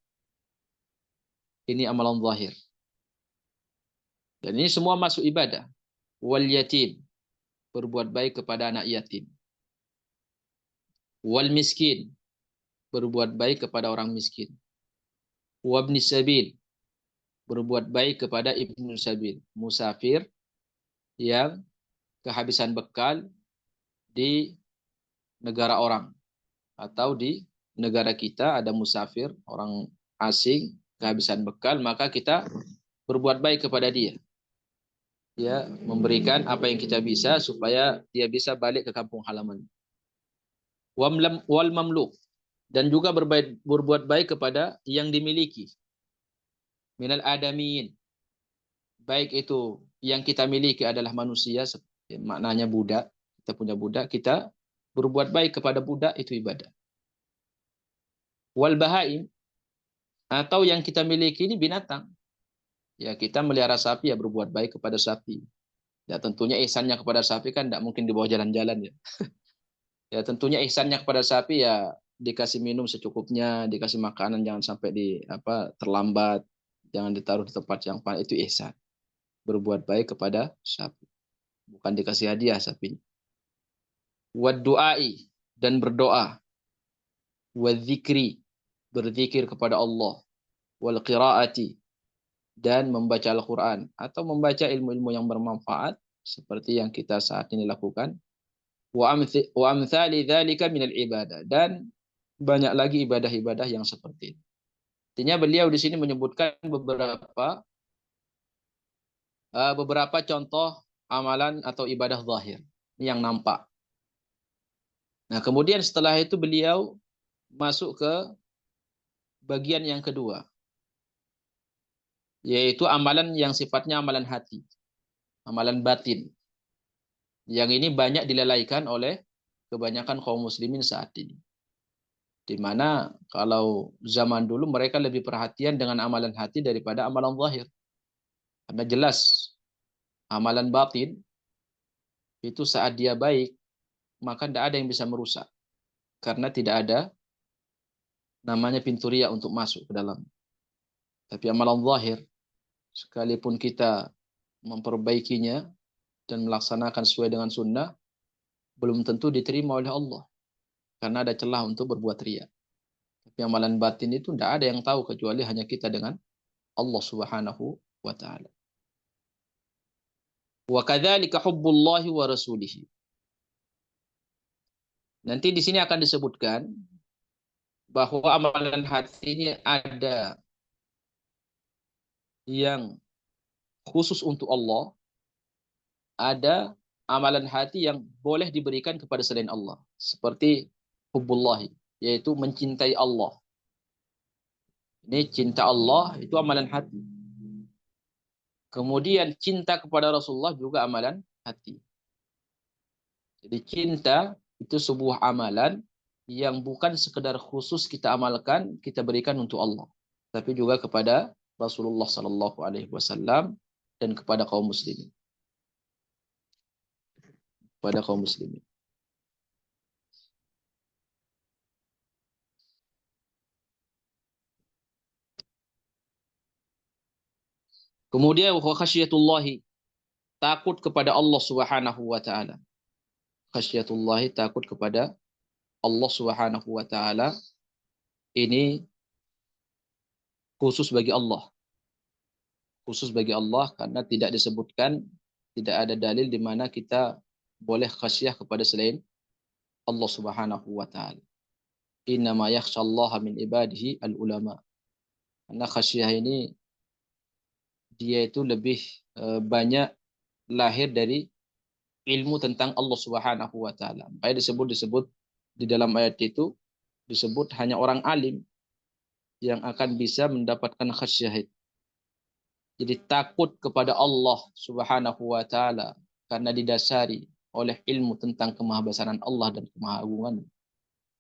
Ini amalan zahir. Dan ini semua masuk ibadah. Wal yatim, berbuat baik kepada anak yatim. Wal miskin, berbuat baik kepada orang miskin. Wabni sabil, berbuat baik kepada ibnu sabil, musafir yang kehabisan bekal di negara orang, atau di negara kita ada musafir, orang asing, kehabisan bekal, maka kita berbuat baik kepada dia. Ya, memberikan apa yang kita bisa supaya dia bisa balik ke kampung halaman. Wal mamluk, dan juga berbuat baik kepada yang dimiliki. Minal adamin, baik itu yang kita miliki adalah manusia, maknanya budak, kita punya budak, kita berbuat baik kepada budak, itu ibadah. Wal bahaim, atau yang kita miliki ini binatang. Ya, kita melihara sapi, ya berbuat baik kepada sapi. Ya, tentunya ihsannya kepada sapi kan tidak mungkin dibawa jalan-jalan ya. Ya, tentunya ihsannya kepada sapi ya dikasih minum secukupnya, dikasih makanan jangan sampai terlambat, jangan ditaruh di tempat yang panas, itu ihsan. Berbuat baik kepada sapi. Bukan dikasih hadiah sapinya. Wad du'ai, dan berdoa. Wad zikri, berzikir kepada Allah. Wal qiraati, dan membaca Al-Quran atau membaca ilmu-ilmu yang bermanfaat seperti yang kita saat ini lakukan. Wa amthali dzalika minal ibadah, dan banyak lagi ibadah-ibadah yang seperti itu. Artinya beliau di sini menyebutkan beberapa contoh amalan atau ibadah zahir yang nampak. Nah, kemudian setelah itu beliau masuk ke bagian yang kedua, yaitu amalan yang sifatnya amalan hati, amalan batin. Yang ini banyak dilalaikan oleh kebanyakan kaum muslimin saat ini. Di mana kalau zaman dulu mereka lebih perhatian dengan amalan hati daripada amalan zahir. Karena jelas amalan batin itu saat dia baik, maka tidak ada yang bisa merusak. Karena tidak ada namanya pintu riya untuk masuk ke dalam. Tapi amalan zahir, sekalipun kita memperbaikinya dan melaksanakan sesuai dengan sunnah, belum tentu diterima oleh Allah. Karena ada celah untuk berbuat riya. Tapi amalan batin itu tidak ada yang tahu kecuali hanya kita dengan Allah Subhanahu wa taala. Wa kadzalika hubbullahi wa rasulihi. Nanti di sini akan disebutkan bahwa amalan hati ini ada yang khusus untuk Allah, ada amalan hati yang boleh diberikan kepada selain Allah. Seperti hubbullahi, yaitu mencintai Allah. Ini cinta Allah itu amalan hati. Kemudian cinta kepada Rasulullah juga amalan hati. Jadi cinta itu sebuah amalan yang bukan sekedar khusus kita amalkan, kita berikan untuk Allah, tapi juga kepada Rasulullah Sallallahu Alaihi Wasallam dan kepada kaum muslimin. Kepada kaum muslimin. Kemudian wa khasyatullahi, takut kepada Allah Subhanahu wa taala. Khasyatullahi, takut kepada Allah Subhanahu wa taala, ini khusus bagi Allah. Khusus bagi Allah karena tidak disebutkan, tidak ada dalil di mana kita boleh khasyah kepada selain Allah Subhanahu wa taala. Innama yakhsyallaha min ibadihi al-ulama. Karena khasyah ini dia itu lebih banyak lahir dari ilmu tentang Allah Subhanahu wa taala. Makanya disebut di dalam ayat itu disebut hanya orang alim yang akan bisa mendapatkan khasyah. Jadi takut kepada Allah Subhanahu wa taala karena didasari oleh ilmu tentang kemahabesaran Allah dan kemahagungan.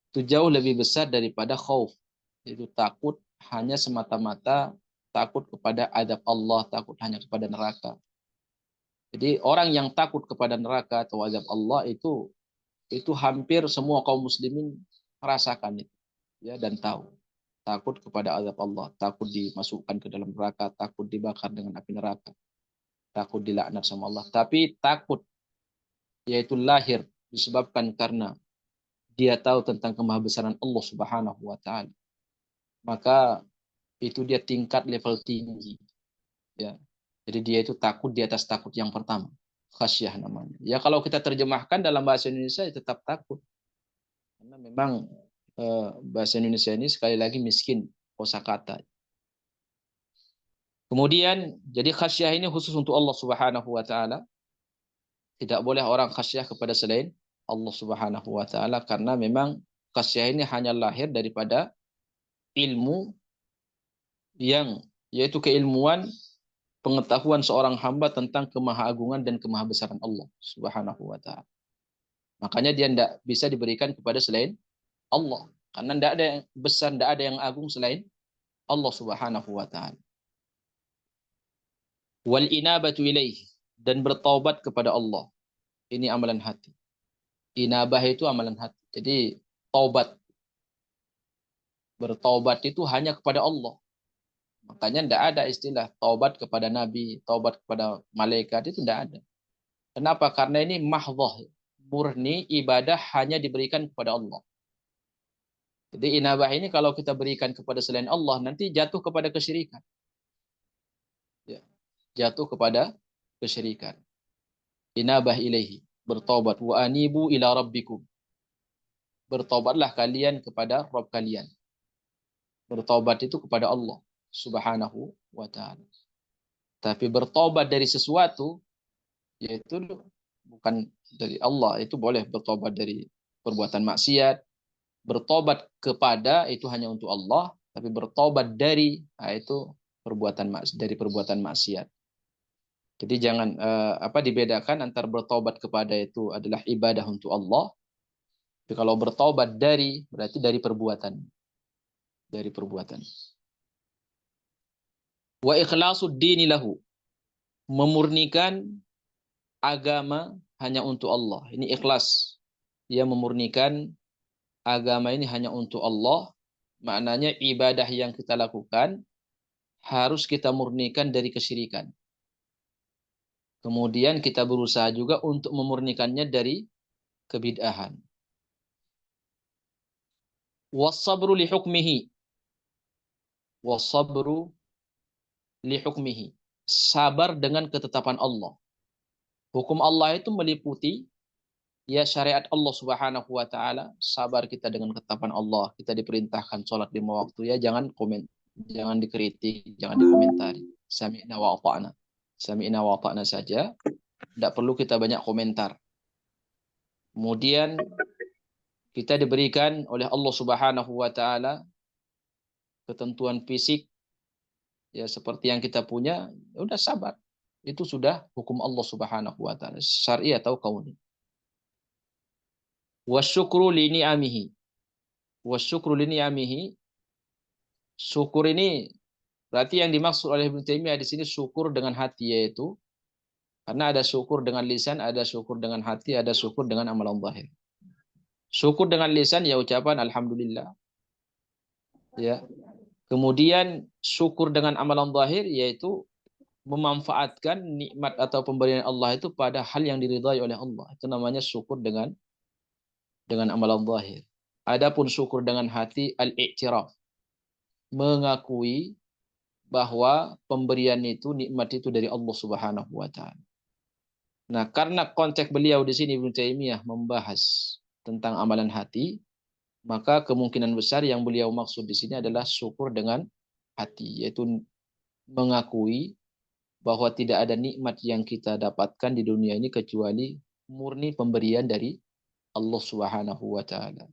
Itu jauh lebih besar daripada khauf. Itu takut hanya semata-mata takut kepada azab Allah, takut hanya kepada neraka. Jadi orang yang takut kepada neraka atau azab Allah itu hampir semua kaum muslimin merasakan itu, ya, dan tahu. Takut kepada azab Allah, takut dimasukkan ke dalam neraka, takut dibakar dengan api neraka, takut dilaknat sama Allah. Tapi takut yaitu lahir disebabkan karena dia tahu tentang kemahabesaran Allah Subhanahu wa taala. Maka itu dia tingkat level tinggi, ya. Jadi dia itu takut di atas takut yang pertama, khasyah namanya. Ya kalau kita terjemahkan dalam bahasa Indonesia ya tetap takut. Karena memang bahasa Indonesia ini sekali lagi miskin kosakata. Kemudian jadi khasyah ini khusus untuk Allah Subhanahu wa taala. Tidak boleh orang khasyah kepada selain Allah Subhanahu wa taala karena memang khasyah ini hanya lahir daripada ilmu yang yaitu keilmuan pengetahuan seorang hamba tentang kemahagungan dan kemahabesaran Allah Subhanahu wa taala. Makanya dia tidak bisa diberikan kepada selain Allah karena tidak ada yang besar, tidak ada yang agung selain Allah Subhanahu wa taala. Wal inabatu ilaih, dan bertaubat kepada Allah. Ini amalan hati. Inabah itu amalan hati. Jadi taubat, bertaubat itu hanya kepada Allah. Makanya tidak ada istilah taubat kepada nabi, taubat kepada malaikat, itu tidak ada. Kenapa? Karena ini mahdhah, murni ibadah hanya diberikan kepada Allah. Jadi inabah ini kalau kita berikan kepada selain Allah nanti jatuh kepada kesyirikan. Ya, jatuh kepada kesyirikan. Inabah ilaihi, bertobat, wa anibu ila rabbikum. Bertobatlah kalian kepada Rabb kalian. Bertobat itu kepada Allah Subhanahu wa taala. Tapi bertobat dari sesuatu yaitu bukan dari Allah, itu boleh bertobat dari perbuatan maksiat. Bertobat kepada itu hanya untuk Allah, tapi bertobat dari itu perbuatan dari perbuatan maksiat. Jadi jangan dibedakan antara bertobat kepada itu adalah ibadah untuk Allah. Tapi kalau bertobat berarti dari perbuatan, dari perbuatan. Wa ikhlasud dini lahu, memurnikan agama hanya untuk Allah. Ini ikhlas. Dia memurnikan agama ini hanya untuk Allah. Maknanya ibadah yang kita lakukan harus kita murnikan dari kesyirikan. Kemudian kita berusaha juga untuk memurnikannya dari kebid'ahan. Wassabru li hukmihi. Wassabru li hukmihi. Sabar dengan ketetapan Allah. Hukum Allah itu meliputi ya syariat Allah Subhanahu wa taala. Sabar kita dengan ketetapan Allah. Kita diperintahkan sholat 5 waktu, ya jangan jangan dikritik, jangan dikomentari. Sami'na wa ata'na. Sami'na wa ata'na saja. Tidak perlu kita banyak komentar. Kemudian kita diberikan oleh Allah Subhanahu wa taala ketentuan fisik ya seperti yang kita punya, ya udah sabar. Itu sudah hukum Allah Subhanahu wa taala, syar'i atau kauni. Wasyukru li ni'amihi. Wasyukru li ni'amihi. Syukur ini berarti yang dimaksud oleh Ibnu Taimiyah di sini syukur dengan hati, yaitu karena ada syukur dengan lisan, ada syukur dengan hati, ada syukur dengan amalan zahir. Syukur dengan lisan ya ucapan alhamdulillah. Ya. Kemudian syukur dengan amalan zahir yaitu memanfaatkan nikmat atau pemberian Allah itu pada hal yang diridhai oleh Allah. Itu namanya syukur dengan amalan zahir. Adapun syukur dengan hati, al-i'tiraf, mengakui bahwa pemberian itu, nikmat itu dari Allah Subhanahu wa taala. Nah, karena konteks beliau di sini Ibnu Taimiyah membahas tentang amalan hati, maka kemungkinan besar yang beliau maksud di sini adalah syukur dengan hati, yaitu mengakui bahwa tidak ada nikmat yang kita dapatkan di dunia ini kecuali murni pemberian dari Allah Subhanahu wa taala.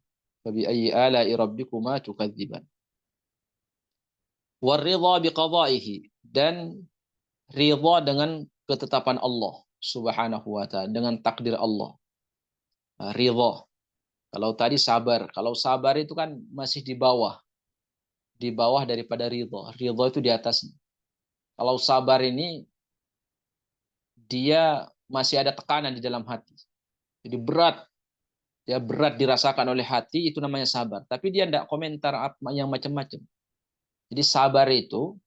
Fabi ayyi ala'i rabbikuma tukadziban. Waridha biqada'ihi, dan ridha dengan ketetapan Allah Subhanahu wa taala, dengan takdir Allah. Ridha. Kalau tadi sabar, kalau sabar itu kan masih di bawah daripada ridha. Ridha itu di atasnya. Kalau sabar ini dia masih ada tekanan di dalam hati. Jadi berat, ya berat dirasakan oleh hati, itu namanya sabar. Tapi dia tidak komentar yang macam-macam. Jadi sabar itu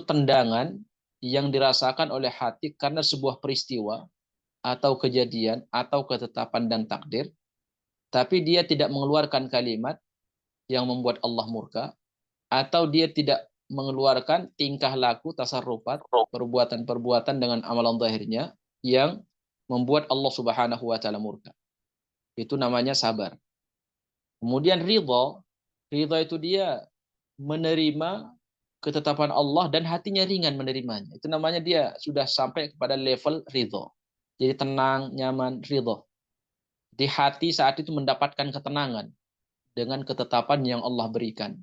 tendangan yang dirasakan oleh hati karena sebuah peristiwa atau kejadian atau ketetapan dan takdir, tapi dia tidak mengeluarkan kalimat yang membuat Allah murka, atau dia tidak mengeluarkan tingkah laku, tasarrufat, perbuatan-perbuatan dengan amalan zahirnya yang membuat Allah Subhanahu wa taala murka. Itu namanya sabar. Kemudian ridha itu dia menerima ketetapan Allah dan hatinya ringan menerimanya. Itu namanya dia sudah sampai kepada level ridha. Jadi tenang, nyaman, ridha. Di hati saat itu mendapatkan ketenangan dengan ketetapan yang Allah berikan.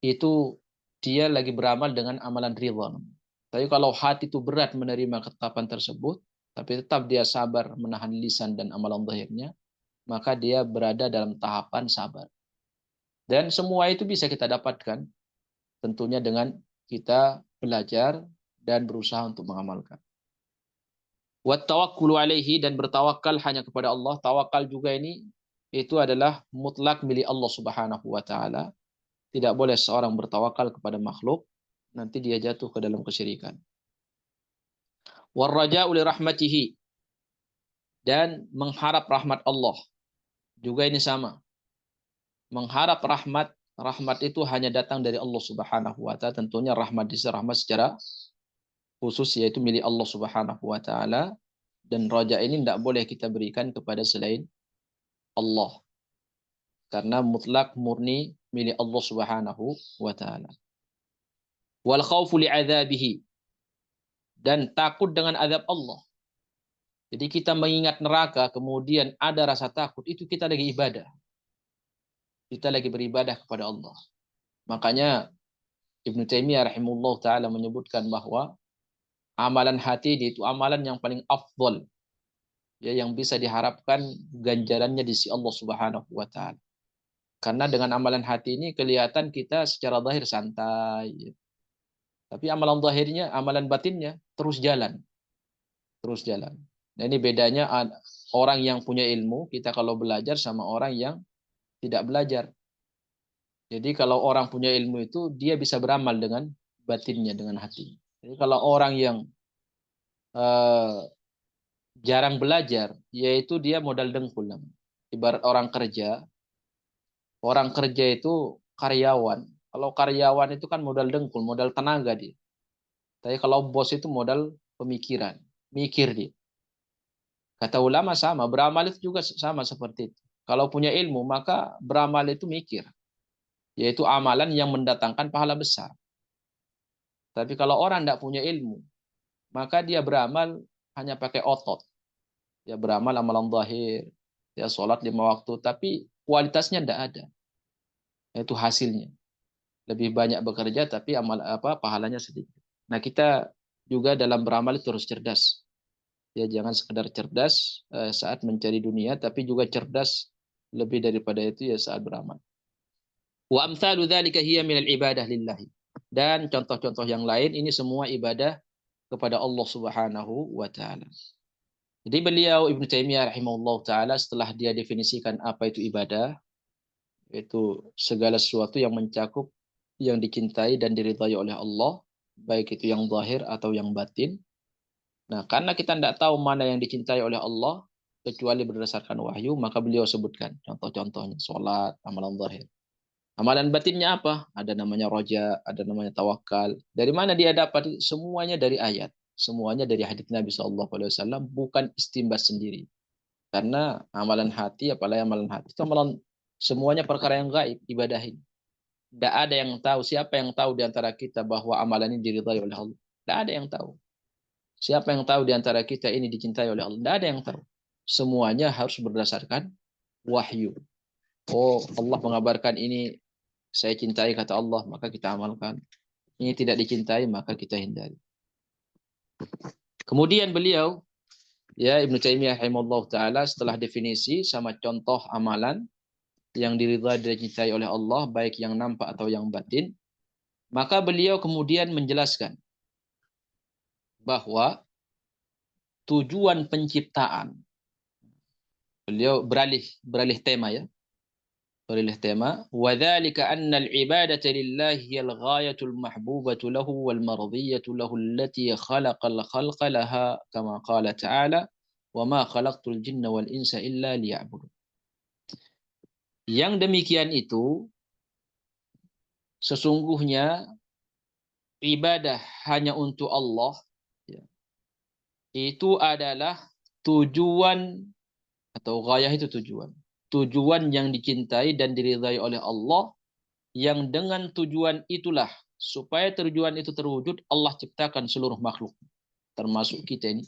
Itu dia lagi beramal dengan amalan ridha. Tapi kalau hati itu berat menerima ketetapan tersebut, tapi tetap dia sabar menahan lisan dan amalan zahirnya, maka dia berada dalam tahapan sabar. Dan semua itu bisa kita dapatkan tentunya dengan kita belajar dan berusaha untuk mengamalkan. Wa tawakkulu alaihi, dan bertawakal hanya kepada Allah. Tawakal juga ini itu adalah mutlak milik Allah Subhanahu wa taala. Tidak boleh seorang bertawakal kepada makhluk, nanti dia jatuh ke dalam kesyirikan. War raja'u li rahmatihi, dan mengharap rahmat Allah. Juga ini sama. Mengharap rahmat itu hanya datang dari Allah Subhanahu wa taala. Tentunya rahmat secara khusus yaitu milik Allah Subhanahu wa taala, dan raja ini tidak boleh kita berikan kepada selain Allah. Karena mutlak murni milik Allah Subhanahu wa taala. Wal khaufu li'adzabihi, dan takut dengan azab Allah. Jadi kita mengingat neraka kemudian ada rasa takut, itu kita lagi ibadah. Kita lagi beribadah kepada Allah. Makanya Ibnu Taimiyah rahimahullah taala menyebutkan bahwa Amalan hati ini itu amalan yang paling afdol, ya, yang bisa diharapkan ganjarannya di sisi Allah Subhanahu wa taala. Karena dengan amalan hati ini kelihatan kita secara zahir santai, ya. Tapi amalan zahirnya, amalan batinnya terus jalan, terus jalan. Nah, ini bedanya orang yang punya ilmu, kita kalau belajar sama orang yang tidak belajar. Jadi kalau orang punya ilmu itu dia bisa beramal dengan batinnya, dengan hati. Jadi kalau orang yang eh, jarang belajar, yaitu dia modal dengkul. Ibarat orang kerja itu karyawan. Kalau karyawan itu kan modal dengkul, modal tenaga dia. Tapi kalau bos itu modal pemikiran, mikir dia. Kata ulama sama, beramal itu juga sama seperti itu. Kalau punya ilmu, maka beramal itu mikir, yaitu amalan yang mendatangkan pahala besar. Tapi kalau orang tidak punya ilmu, maka dia beramal hanya pakai otot. Dia beramal amalan zahir, ya sholat 5 waktu, tapi kualitasnya tidak ada. Itu hasilnya. Lebih banyak bekerja, tapi amal pahalanya sedikit. Nah, kita juga dalam beramal itu harus cerdas. Ya, jangan sekedar cerdas saat mencari dunia, tapi juga cerdas lebih daripada itu ya saat beramal. Wa amsalu dzalika hiya minal ibadah lillahi. Dan contoh-contoh yang lain ini semua ibadah kepada Allah Subhanahu wa taala. Jadi beliau Ibnu Taimiyah rahimahullah taala setelah dia definisikan apa itu ibadah, itu segala sesuatu yang mencakup yang dicintai dan diridhai oleh Allah, baik itu yang zahir atau yang batin. Nah, karena kita tidak tahu mana yang dicintai oleh Allah kecuali berdasarkan wahyu, maka beliau sebutkan contoh-contohnya, sholat, amalan zahir. Amalan batinnya apa? Ada namanya roja, ada namanya tawakal. Dari mana dia dapat? Semuanya dari ayat. Semuanya dari hadits Nabi SAW, bukan istinbas sendiri. Karena amalan hati, apalagi amalan hati, itu amalan semuanya perkara yang gaib, ibadahin. Tidak ada yang tahu. Siapa yang tahu di antara kita bahwa amalan ini diridhai oleh Allah? Tidak ada yang tahu. Siapa yang tahu di antara kita ini dicintai oleh Allah? Tidak ada yang tahu. Semuanya harus berdasarkan wahyu. Oh, Allah mengabarkan ini saya cintai kata Allah, maka kita amalkan. Ini tidak dicintai, maka kita hindari. Kemudian beliau, ya Ibnu Taimiyah rahimahullah taala setelah definisi sama contoh amalan yang diridhai dan dicintai oleh Allah, baik yang nampak atau yang batin, maka beliau kemudian menjelaskan bahwa tujuan penciptaan, beliau beralih tema ya, وذلك أن العبادة لله هي الغاية المحبوبة له والمرضية له التي خلق الخلق لها كما قال تعالى وما خلقت الجن والإنس إلا ليعبدون. Yang demikian itu sesungguhnya ibadah hanya untuk Allah, ya, itu adalah tujuan atau ghayah itu tujuan yang dicintai dan diridhai oleh Allah, yang dengan tujuan itulah supaya tujuan itu terwujud Allah ciptakan seluruh makhluk termasuk kita ini.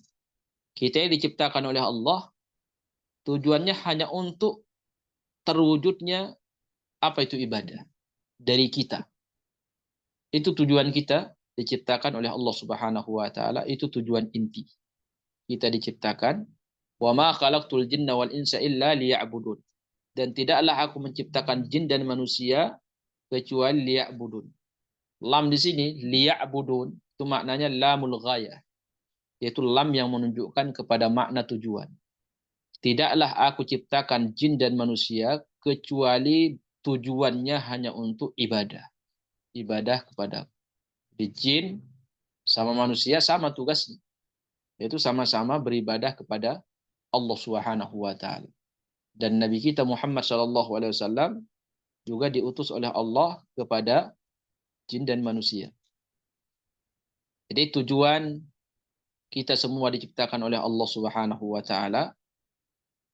Kita ini diciptakan oleh Allah, tujuannya hanya untuk terwujudnya apa itu ibadah dari kita. Itu tujuan kita diciptakan oleh Allah Subhanahu wa taala, itu tujuan inti. Kita diciptakan wa ma khalaqtul jinna wal insa illa liya'budun. Dan tidaklah aku menciptakan jin dan manusia kecuali liya'budun. Lam di sini liya'budun itu maknanya lamul ghayah, yaitu lam yang menunjukkan kepada makna tujuan. Tidaklah aku ciptakan jin dan manusia kecuali tujuannya hanya untuk ibadah. Ibadah kepada di jin sama manusia sama tugasnya, yaitu sama-sama beribadah kepada Allah Subhanahu wa taala. Dan Nabi kita Muhammad sallallahu alaihi wasallam juga diutus oleh Allah kepada jin dan manusia. Jadi tujuan kita semua diciptakan oleh Allah Subhanahu wa taala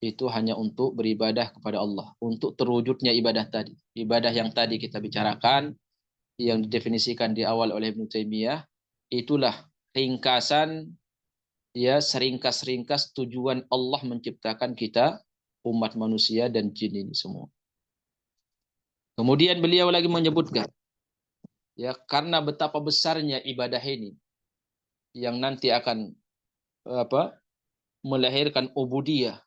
itu hanya untuk beribadah kepada Allah, untuk terwujudnya ibadah tadi. Ibadah yang tadi kita bicarakan, yang didefinisikan di awal oleh Ibnu Taimiyah, itulah ringkasan, ya, seringkas-ringkas tujuan Allah menciptakan kita umat manusia dan jin ini semua. Kemudian beliau lagi menyebutkan, ya, karena betapa besarnya ibadah ini, yang nanti akan melahirkan ubudiyah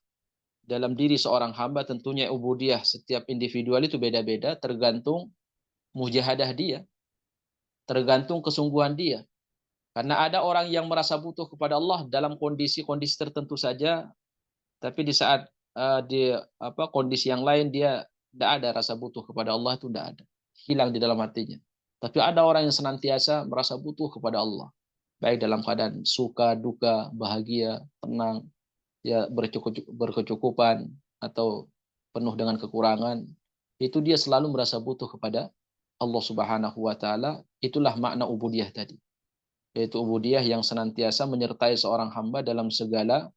dalam diri seorang hamba. Tentunya ubudiyah setiap individual itu beda-beda, tergantung mujahadah dia, tergantung kesungguhan dia. Karena ada orang yang merasa butuh kepada Allah dalam kondisi-kondisi tertentu saja, tapi di saat di kondisi yang lain dia tidak ada rasa butuh kepada Allah, itu tidak ada, hilang di dalam hatinya. Tapi ada orang yang senantiasa merasa butuh kepada Allah, baik dalam keadaan suka, duka, bahagia, tenang, ya berkecukupan atau penuh dengan kekurangan, itu dia selalu merasa butuh kepada Allah Subhanahu wa taala. Itulah makna ubudiyah tadi, yaitu ubudiyah yang senantiasa menyertai seorang hamba dalam segala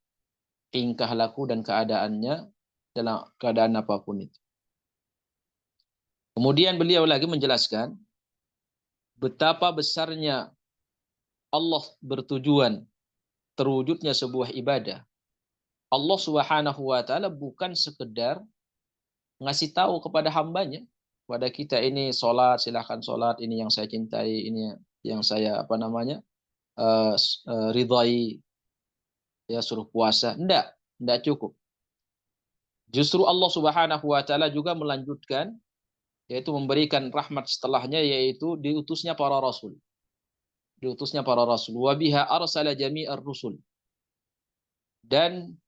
tingkah laku dan keadaannya, dalam keadaan apapun itu. Kemudian beliau lagi menjelaskan betapa besarnya Allah bertujuan terwujudnya sebuah ibadah. Allah Subhanahu wa taala bukan sekedar ngasih tahu kepada hambanya, kepada kita, ini sholat, silahkan sholat, ini yang saya cintai, ini yang saya ridhai, ya suruh puasa. Enggak cukup. Justru Allah Subhanahu wa taala juga melanjutkan, yaitu memberikan rahmat setelahnya, yaitu diutusnya para rasul. Diutusnya para rasul. Wa biha arsala jami'ar rusul. Dan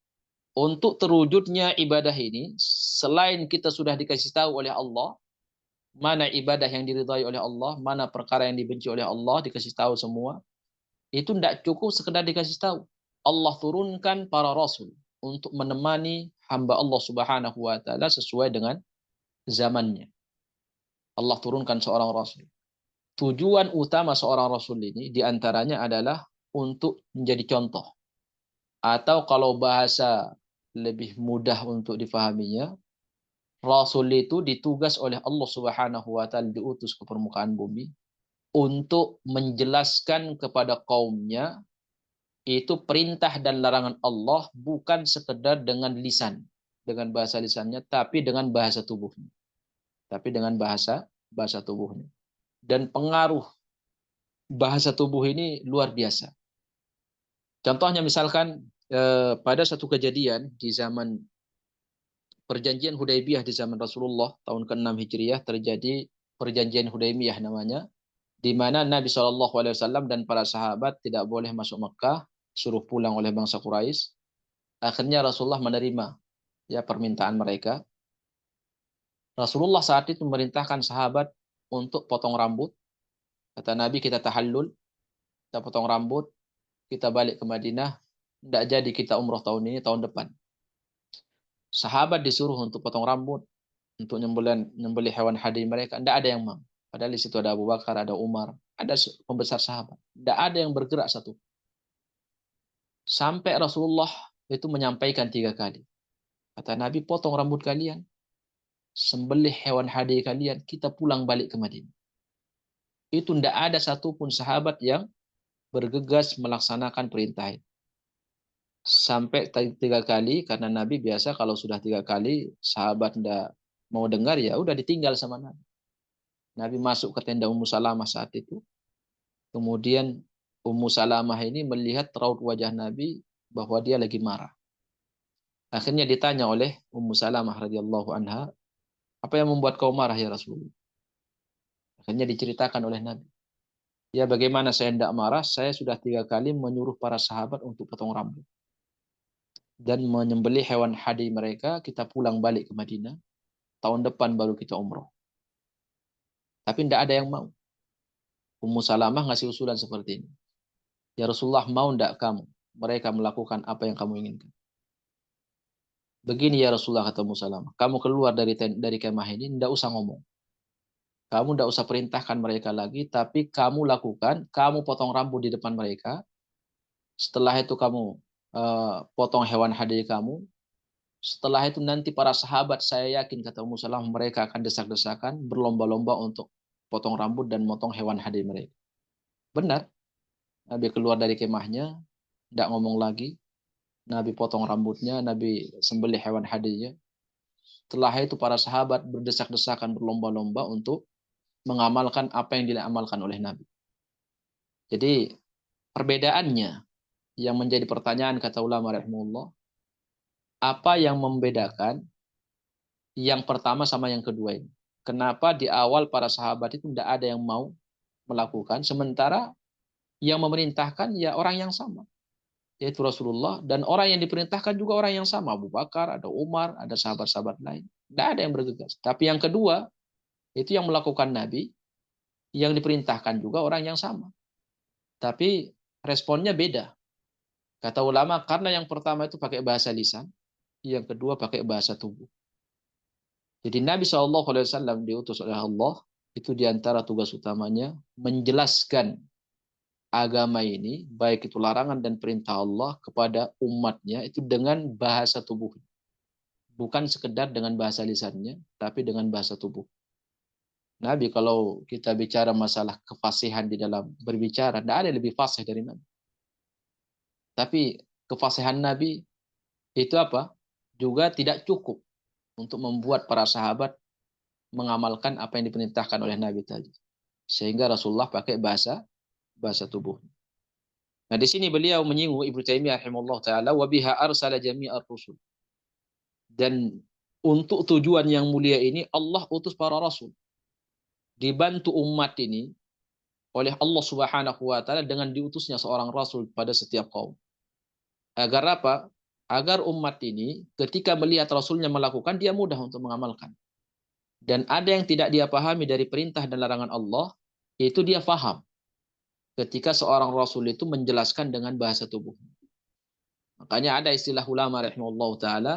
untuk terwujudnya ibadah ini, selain kita sudah dikasih tahu oleh Allah mana ibadah yang diridhai oleh Allah, mana perkara yang dibenci oleh Allah, dikasih tahu semua. Itu tidak cukup sekedar dikasih tahu. Allah turunkan para rasul untuk menemani hamba Allah Subhanahu wa taala sesuai dengan zamannya. Allah turunkan seorang rasul. Tujuan utama seorang rasul ini diantaranya adalah untuk menjadi contoh. Atau kalau bahasa lebih mudah untuk difahaminya, rasul itu ditugas oleh Allah Subhanahu wa taala, diutus ke permukaan bumi untuk menjelaskan kepada kaumnya itu perintah dan larangan Allah, bukan sekedar dengan lisan, dengan bahasa lisannya, tapi dengan bahasa tubuhnya. Tapi dengan bahasa tubuhnya. Dan pengaruh bahasa tubuh ini luar biasa. Contohnya misalkan pada satu kejadian di zaman perjanjian Hudaybiyah, di zaman Rasulullah tahun ke-6 Hijriah, terjadi perjanjian Hudaybiyah namanya, di mana Nabi SAW dan para sahabat tidak boleh masuk Mekah, suruh pulang oleh bangsa Quraisy. Akhirnya Rasulullah menerima ya permintaan mereka. Rasulullah saat itu memerintahkan sahabat untuk potong rambut. Kata Nabi, kita tahallul, kita potong rambut, kita balik ke Madinah. Tidak jadi kita umroh tahun ini, tahun depan. Sahabat disuruh untuk potong rambut, untuk nyembelih hewan hadi mereka. Tidak ada yang mau. Padahal di situ ada Abu Bakar, ada Umar, ada pembesar sahabat. Tidak ada yang bergerak satu. Sampai Rasulullah itu menyampaikan 3 kali. Kata Nabi, potong rambut kalian, sembelih hewan hadi kalian, kita pulang balik ke Madinah. Itu tidak ada satupun sahabat yang bergegas melaksanakan perintah itu. Sampai 3 kali, karena Nabi biasa kalau sudah 3 kali sahabat tidak mau dengar, ya udah ditinggal sama Nabi. Nabi masuk ke tenda Ummu Salamah saat itu. Kemudian Ummu Salamah ini melihat raut wajah Nabi bahwa dia lagi marah. Akhirnya ditanya oleh Ummu Salamah radhiyallahu anha, apa yang membuat kau marah ya Rasulullah? Akhirnya diceritakan oleh Nabi. Ya bagaimana saya tidak marah, saya sudah 3 kali menyuruh para sahabat untuk potong rambut. Dan menyembelih hewan hadi mereka, kita pulang balik ke Madinah. Tahun depan baru kita umroh. Tapi tidak ada yang mau. Ummu Salamah ngasih usulan seperti ini. Ya Rasulullah, mau tidak kamu mereka melakukan apa yang kamu inginkan? Begini ya Rasulullah, kata Ummu Salamah, kamu keluar dari kemah ini, tidak usah ngomong. Kamu tidak usah perintahkan mereka lagi, tapi kamu lakukan, kamu potong rambut di depan mereka. Setelah itu kamu potong hewan hadi kamu. Setelah itu nanti para sahabat, saya yakin, kata Ummu Salamah, mereka akan desak-desakan, berlomba-lomba untuk potong rambut dan motong hewan hadi mereka. Benar. Nabi keluar dari kemahnya, tidak ngomong lagi. Nabi potong rambutnya, Nabi sembelih hewan hadinya. Setelah itu para sahabat berdesak-desakan, berlomba-lomba untuk mengamalkan apa yang diamalkan oleh Nabi. Jadi perbedaannya yang menjadi pertanyaan kata ulama rahimahullah, apa yang membedakan yang pertama sama yang kedua ini? Kenapa di awal para sahabat itu tidak ada yang mau melakukan, sementara yang memerintahkan ya orang yang sama, yaitu Rasulullah, dan orang yang diperintahkan juga orang yang sama, Abu Bakar, ada Umar, ada sahabat-sahabat lain. Tidak ada yang bergegas. Tapi yang kedua, itu yang melakukan Nabi, yang diperintahkan juga orang yang sama. Tapi responnya beda. Kata ulama, karena yang pertama itu pakai bahasa lisan, yang kedua pakai bahasa tubuh. Jadi Nabi SAW diutus oleh Allah, itu diantara tugas utamanya menjelaskan agama ini, baik itu larangan dan perintah Allah kepada umatnya, itu dengan bahasa tubuh. Bukan sekedar dengan bahasa lisannya, tapi dengan bahasa tubuh. Nabi kalau kita bicara masalah kefasihan di dalam berbicara, tidak ada yang lebih fasih dari Nabi. Tapi kefasihan Nabi itu apa? Juga tidak cukup untuk membuat para sahabat mengamalkan apa yang diperintahkan oleh Nabi tadi. Sehingga Rasulullah pakai bahasa tubuh. Nah, di sini beliau menyinggung Ibnu Taimiyah rahimahullah taala wa biha arsala jami'ar rusul. Dan untuk tujuan yang mulia ini Allah utus para rasul. Dibantu umat ini oleh Allah Subhanahu wa taala dengan diutusnya seorang rasul pada setiap kaum. Agar apa? Agar umat ini ketika melihat rasulnya melakukan, dia mudah untuk mengamalkan. Dan ada yang tidak dia pahami dari perintah dan larangan Allah, itu dia faham ketika seorang rasul itu menjelaskan dengan bahasa tubuh. Makanya ada istilah ulama rahimahullah taala,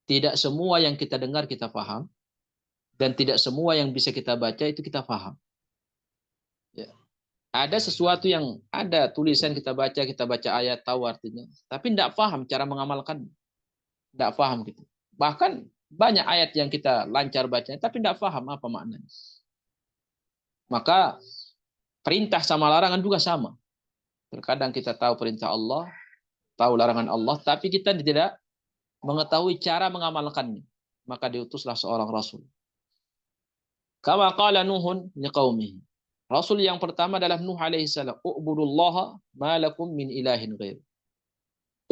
tidak semua yang kita dengar kita paham, dan tidak semua yang bisa kita baca itu kita paham. Ya. Ada sesuatu yang ada tulisan kita baca ayat tahu artinya, tapi tidak paham cara mengamalkan, tidak paham gitu. Bahkan banyak ayat yang kita lancar bacanya, tapi tidak paham apa maknanya. Maka perintah sama larangan juga sama. Terkadang kita tahu perintah Allah, tahu larangan Allah, tapi kita tidak mengetahui cara mengamalkannya. Maka diutuslah seorang rasul. Kama qala Nuhun liqaumihi. Rasul yang pertama adalah Nuh alaihi salam. U'budullaha ma lakum min ilahin ghair.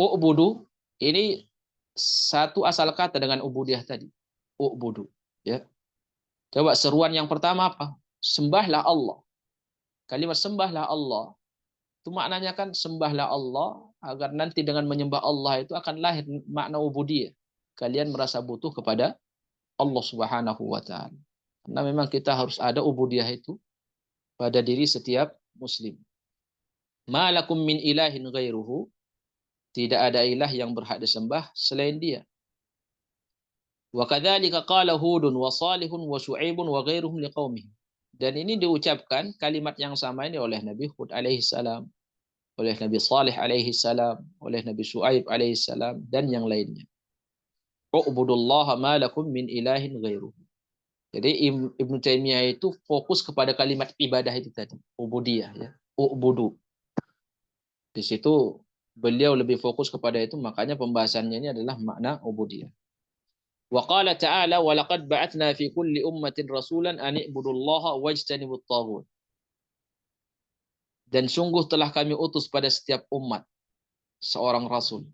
U'budu ini satu asal kata dengan ubudiyah tadi. U'budu, ya. Coba seruan yang pertama apa? Sembahlah Allah. Kalimat sembahlah Allah itu maknanya kan sembahlah Allah agar nanti dengan menyembah Allah itu akan lahir makna ubudiyah. Kalian merasa butuh kepada Allah Subhanahu wa taala. Karena memang kita harus ada ubudiyah itu pada diri setiap muslim. Malakum min ilahin ghairuhu, tidak ada ilah yang berhak disembah selain dia. Wa kadzalika qala Hudun wa Salihun wa Syu'aibun wa ghairuhum liqaumihim. Dan ini diucapkan kalimat yang sama ini oleh Nabi Hud alaihi salam, oleh Nabi Salih alaihi salam, oleh Nabi Syu'aib alaihi salam, dan yang lainnya. U'budullaha ma lakum min ilahin ghairuhu. Jadi Ibnu Taimiyah itu fokus kepada kalimat ibadah itu tadi, ubudiyah ya. U'budu. Di situ beliau lebih fokus kepada itu, makanya pembahasannya ini adalah makna ubudiyah. Wa qala ta'ala wa laqad ba'atsna fi kulli ummatin rasulan an i'budullaha wajtanibut taghut. Dan sungguh telah kami utus pada setiap umat seorang rasul.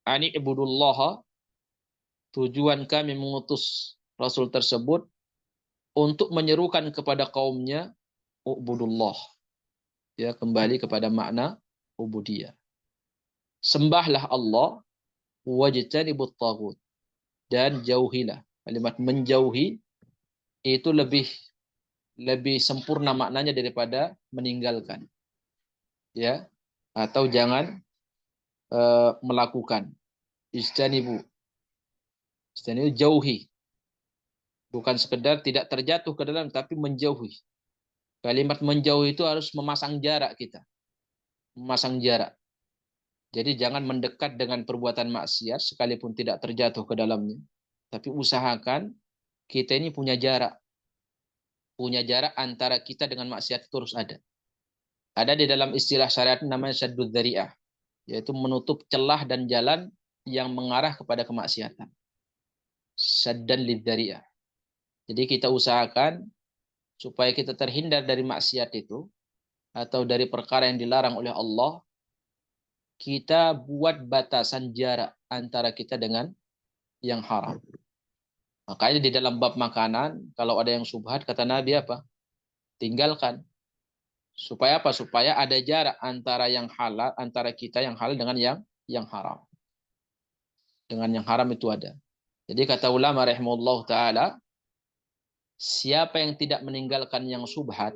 An i'budullaha, tujuan kami mengutus rasul tersebut untuk menyerukan kepada kaumnya ubudullah. Ya, kembali kepada makna ubudiyah. Sembahlah Allah wajtanibut taghut, dan jauhilah. Kalimat menjauhi itu lebih sempurna maknanya daripada meninggalkan. Ya, atau jangan melakukan. Istanibu. Istanibu jauhi. Bukan sekedar tidak terjatuh ke dalam, tapi menjauhi. Kalimat menjauhi itu harus memasang jarak kita. Memasang jarak. Jadi jangan mendekat dengan perbuatan maksiat sekalipun tidak terjatuh ke dalamnya. Tapi usahakan kita ini punya jarak. Punya jarak antara kita dengan maksiat itu harus ada. Ada di dalam istilah syariat namanya saddud dzari'ah, yaitu menutup celah dan jalan yang mengarah kepada kemaksiatan. Saddan lidzari'ah. Jadi kita usahakan supaya kita terhindar dari maksiat itu, atau dari perkara yang dilarang oleh Allah, kita buat batasan jarak antara kita dengan yang haram. Makanya di dalam bab makanan, kalau ada yang subhat, kata Nabi apa? Tinggalkan. Supaya apa? Supaya ada jarak antara yang halal, antara kita yang halal dengan yang haram. Dengan yang haram itu ada. Jadi kata ulama rahimahullah ta'ala, siapa yang tidak meninggalkan yang subhat,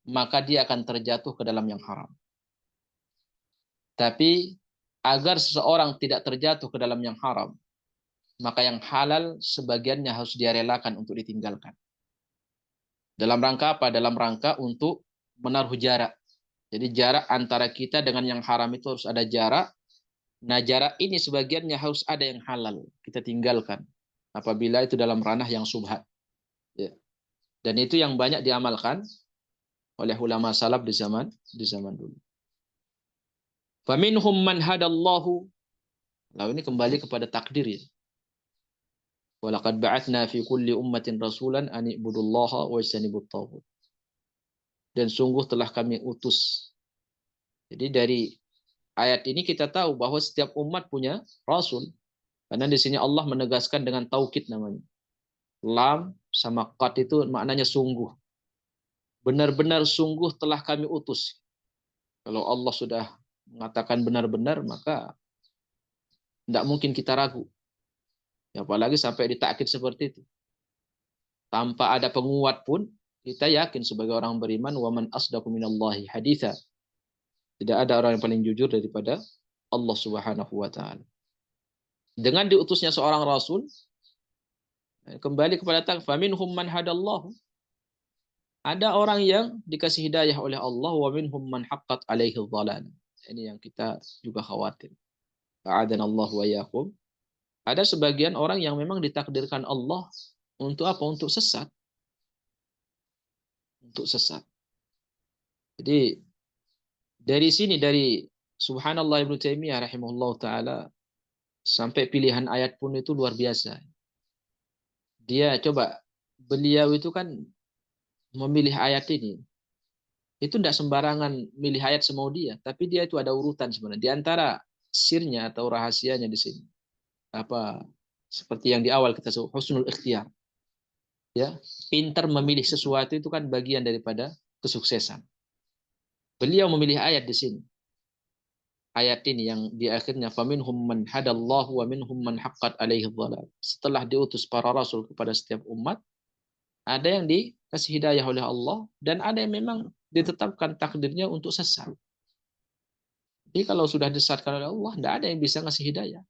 maka dia akan terjatuh ke dalam yang haram. Tapi agar seseorang tidak terjatuh ke dalam yang haram, maka yang halal sebagiannya harus dia relakan untuk ditinggalkan. Dalam rangka apa? Dalam rangka untuk menaruh jarak. Jadi jarak antara kita dengan yang haram itu harus ada jarak. Nah jarak ini sebagiannya harus ada yang halal. Kita tinggalkan. Apabila itu dalam ranah yang subhat. Ya. Dan itu yang banyak diamalkan oleh ulama salaf di zaman dulu. Faminhum man hadallahu. Lalu ini kembali kepada takdir ya. Walaqad ba'atsna fi kulli ummatin rasulan an ibudullaha wa ijtanibut taghut. Dan sungguh telah kami utus. Jadi dari ayat ini kita tahu bahwa setiap umat punya rasul. Karena di sini Allah menegaskan dengan taukid namanya. Lam sama qad itu maknanya sungguh. Benar-benar sungguh telah kami utus. Kalau Allah sudah mengatakan benar-benar, maka tidak mungkin kita ragu. Ya, apalagi sampai ditakkid seperti itu. Tanpa ada penguat pun, kita yakin sebagai orang beriman, wa man asdaqu minallahi haditha. Tidak ada orang yang paling jujur daripada Allah Subhanahu wa taala. Dengan diutusnya seorang rasul, kembali kepada faminhum man hadallahu. Ada orang yang dikasih hidayah oleh Allah, wa minhum man haqqat alaihi dhalalah. Ini yang kita juga khawatir. A'adanallahu wa iyyakum. Ada sebagian orang yang memang ditakdirkan Allah untuk apa? Untuk sesat. Untuk sesat. Jadi dari sini, dari subhanallah Ibnu Taimiyah rahimahullah ta'ala, sampai pilihan ayat pun itu luar biasa. Dia coba, beliau itu kan memilih ayat ini. Itu tidak sembarangan milih ayat semau dia, tapi dia itu ada urutan sebenarnya. Di antara sirnya atau rahasianya di sini. Apa seperti yang di awal kita sebut husnul ikhtiyar. Ya, pintar memilih sesuatu itu kan bagian daripada kesuksesan. Beliau memilih ayat di sini. Ayat ini yang di akhirnya faminhum man hadallahu wa minhum man haqqat alaihi dhalal. Setelah diutus para rasul kepada setiap umat, ada yang dikasih hidayah oleh Allah dan ada yang memang ditetapkan takdirnya untuk sesat. Jadi kalau sudah disesatkan oleh Allah, tidak ada yang bisa ngasih hidayah.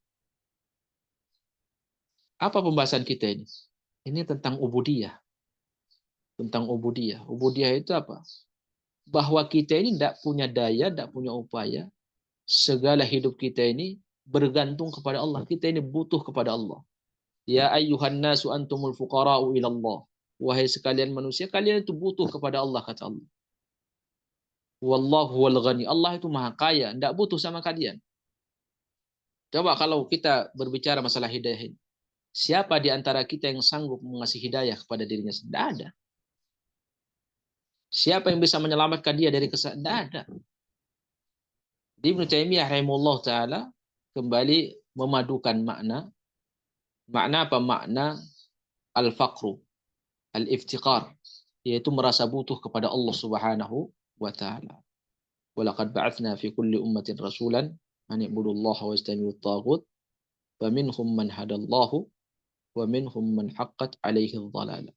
Apa pembahasan kita ini? Ini tentang ubudiyah. Tentang ubudiyah. Ubudiyah itu apa? Bahwa kita ini tidak punya daya, tidak punya upaya. Segala hidup kita ini bergantung kepada Allah. Kita ini butuh kepada Allah. Ya ayyuhan nasu antumul fuqara'u ilallah. Wahai sekalian manusia, kalian itu butuh kepada Allah, kata Allah. Wallahu wal ghani. Allah itu maha kaya, tidak butuh sama kalian. Coba kalau kita berbicara masalah hidayah ini. Siapa di antara kita yang sanggup mengasih hidayah kepada dirinya? Tidak ada. Siapa yang bisa menyelamatkan dia dari kesalahan? Tidak ada. Ibnu Taimiyah rahimahullah ta'ala kembali memadukan makna apa? Makna al-faqru, al-iftiqar, yaitu merasa butuh kepada Allah Subhanahu wa ta'ala. Walaqad ba'atsna fi kulli ummatin rasulan an i'budullaha wa ijtanibut taghut faminhum man hadallahu wa minhum man haqqat alaihi dhalalah.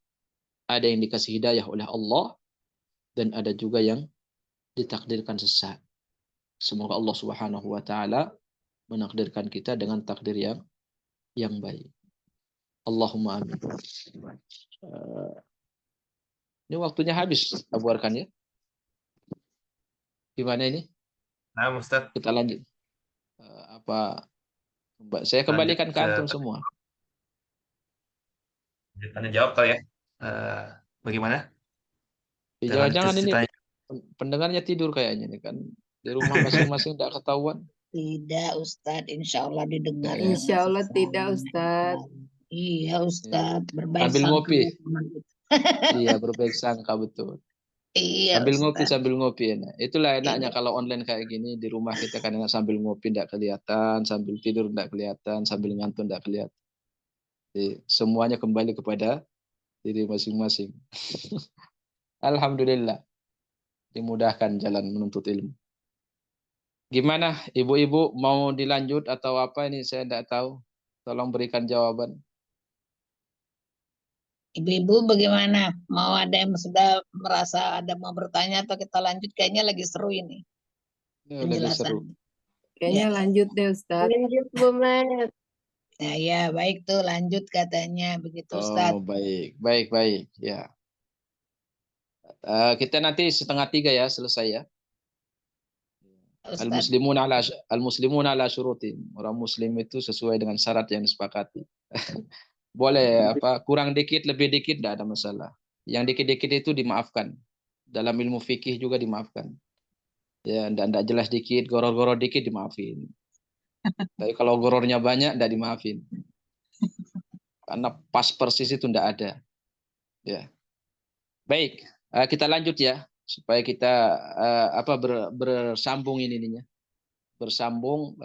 Ada yang dikasih hidayah oleh Allah dan ada juga yang ditakdirkan sesat. Semoga Allah Subhanahu wa taala menakdirkan kita dengan takdir yang baik. Allahumma amin. Ini waktunya habis, Abu Arkan ya. Gimana ini? Nah, Ustaz. Kita lanjut. Saya kembalikan ke antum semua. Tanya jawab kali ya. Bagaimana? Jangan-jangan ini pendengarnya tidur kayaknya nih kan. Di rumah masing-masing tidak ketahuan. Tidak Ustadz, insya Allah didengar. Insya Allah tidak Ustadz. Iya Ustadz, berbaik Ambil sangka. ngopi. Iya, berbaik sangka betul. Iya Sambil Ustadz. ngopi enak. Itulah enaknya Iya. kalau online kayak gini di rumah kita kan enak sambil ngopi tidak kelihatan, sambil tidur tidak kelihatan, sambil ngantuk tidak kelihatan. Jadi, semuanya kembali kepada diri masing-masing. Alhamdulillah dimudahkan jalan menuntut ilmu. Gimana ibu-ibu mau dilanjut atau apa ini saya tidak tahu. Tolong berikan jawaban. Ibu-ibu bagaimana? Mau ada yang sudah merasa ada mau bertanya atau kita lanjut? Kayaknya lagi seru ini Lagi seru. penjelasan. Kayaknya Ya. lanjut deh Ustadz. Lanjut Bu Mat. Nah, ya baik tuh lanjut katanya begitu Oh, Ustadz. baik. Ya. Kita nanti 2:30 ya selesai ya. Ustadz. Al-muslimuna ala syurutin. Orang muslim itu sesuai dengan syarat yang disepakati. Boleh apa kurang dikit, lebih dikit tidak ada masalah. Yang dikit-dikit itu dimaafkan. Dalam ilmu fikih juga dimaafkan. Ya, tidak jelas dikit, goror-goror dikit dimaafin. Tapi kalau gorornya banyak tidak dimaafin. Karena pas persis itu tidak ada. Ya. Baik, kita lanjut ya supaya kita bersambung ininya. Bersambung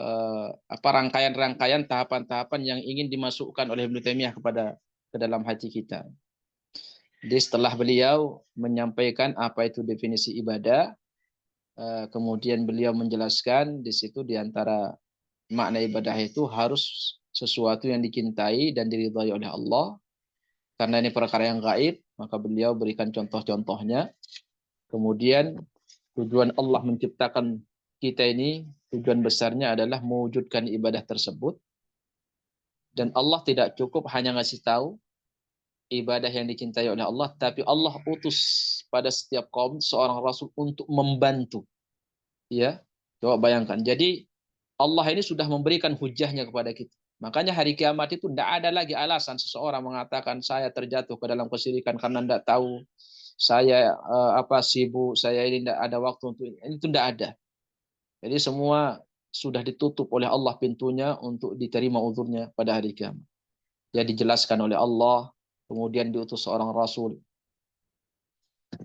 rangkaian-rangkaian tahapan-tahapan yang ingin dimasukkan oleh Ibnu Taimiyah ke dalam hati kita. Jadi setelah beliau menyampaikan apa itu definisi ibadah, kemudian beliau menjelaskan di situ di antara makna ibadah itu harus sesuatu yang dicintai dan diridhai oleh Allah. Karena ini perkara yang gaib, maka beliau berikan contoh-contohnya. Kemudian tujuan Allah menciptakan kita ini, tujuan besarnya adalah mewujudkan ibadah tersebut. Dan Allah tidak cukup hanya ngasih tahu ibadah yang dicintai oleh Allah, tapi Allah utus pada setiap kaum seorang rasul untuk membantu. Ya, coba bayangkan. Jadi Allah ini sudah memberikan hujahnya kepada kita. Makanya hari kiamat itu tidak ada lagi alasan seseorang mengatakan saya terjatuh ke dalam kesyirikan karena tidak tahu, saya sibuk, saya ini tidak ada waktu untuk ini. Itu tidak ada. Jadi semua sudah ditutup oleh Allah pintunya untuk diterima uzurnya pada hari kiamat. Jadi dijelaskan oleh Allah, kemudian diutus seorang rasul.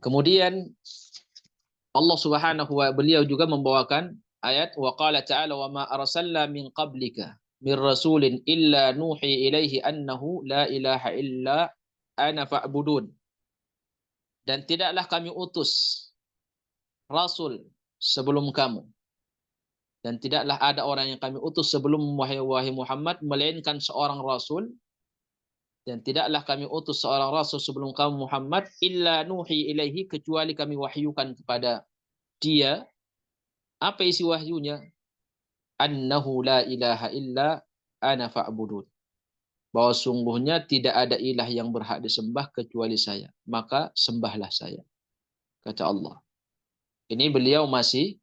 Kemudian Allah Subhanahu wa beliau juga membawakan ayat wa qala ta'ala wa ma arsalna min qablika min rasulin illa nuhi ilaihi annahu la ilaha illa ana fa'budun. Dan tidaklah kami utus rasul sebelum kamu. Dan tidaklah ada orang yang kami utus sebelum wahai Muhammad melainkan seorang rasul. Dan tidaklah kami utus seorang rasul sebelum kamu Muhammad illa nuhi ilaihi kecuali kami wahyukan kepada dia. Apa isi wahyunya? Annahu la ilaha illa ana fa'budun. Bahwa sungguhnya tidak ada ilah yang berhak disembah kecuali saya. Maka sembahlah saya. Kata Allah. Ini beliau masih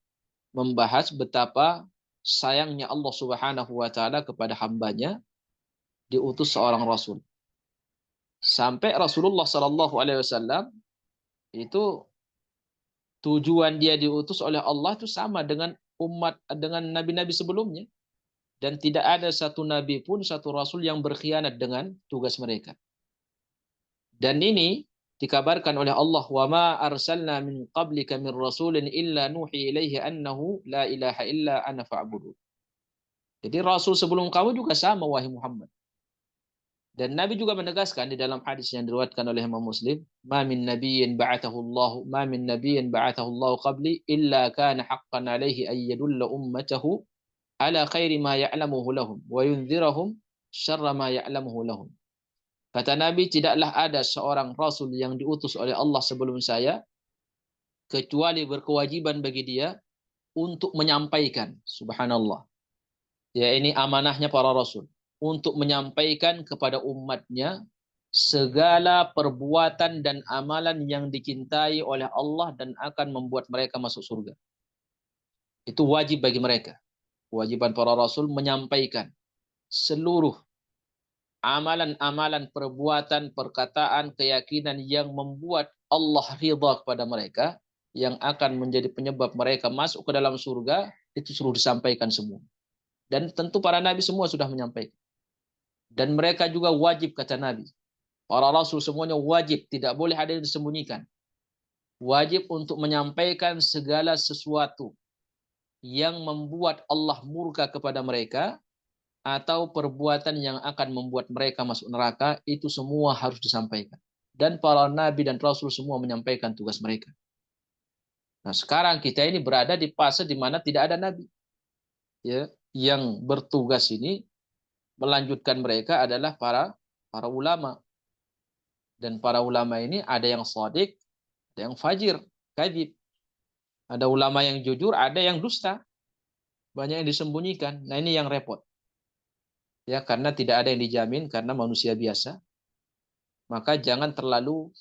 membahas betapa sayangnya Allah Subhanahu wa taala kepada hambanya diutus seorang rasul. Sampai Rasulullah sallallahu alaihi wasallam itu tujuan dia diutus oleh Allah itu sama dengan dengan nabi-nabi sebelumnya, dan tidak ada satu nabi pun, satu rasul yang berkhianat dengan tugas mereka. Dan ini dikabarkan oleh Allah, wa ma arsalna min qablika min rasulin illa nuhi ilaihi annahu la ilaha illa ana fa'budu. Jadi rasul sebelum kamu juga sama wahai Muhammad. Dan Nabi juga menegaskan di dalam hadis yang diriwayatkan oleh Imam Muslim, ma min nabiyyin ba'athahu Allah qabli illa kana haqqan alaihi an yadulla ummatahu ala khairi ma ya'lamuhu lahum wa yunzirahum syarra ma ya'lamuhu lahum. Kata Nabi, tidaklah ada seorang rasul yang diutus oleh Allah sebelum saya kecuali berkewajiban bagi dia untuk menyampaikan, subhanallah. Ya, ini amanahnya para rasul, untuk menyampaikan kepada umatnya segala perbuatan dan amalan yang dicintai oleh Allah dan akan membuat mereka masuk surga. Itu wajib bagi mereka. Kewajiban para rasul menyampaikan seluruh amalan-amalan, perbuatan, perkataan, keyakinan yang membuat Allah ridha kepada mereka, yang akan menjadi penyebab mereka masuk ke dalam surga, itu suruh disampaikan semua. Dan tentu para nabi semua sudah menyampaikan. Dan mereka juga wajib, kata Nabi. Para rasul semuanya wajib, tidak boleh ada yang disembunyikan. wajib untuk menyampaikan segala sesuatu yang membuat Allah murka kepada mereka atau perbuatan yang akan membuat mereka masuk neraka, itu semua harus disampaikan. Dan para nabi dan rasul semua menyampaikan tugas mereka. Nah, sekarang kita ini berada di fase di mana tidak ada nabi. Ya, yang bertugas ini melanjutkan mereka adalah para ulama. Dan para ulama ini ada yang shadiq, ada yang fajir, kadzib. Ada ulama yang jujur, ada yang dusta. Banyak yang disembunyikan. Nah, ini yang repot. Ya, karena tidak ada yang dijamin karena manusia biasa. Maka jangan terlalu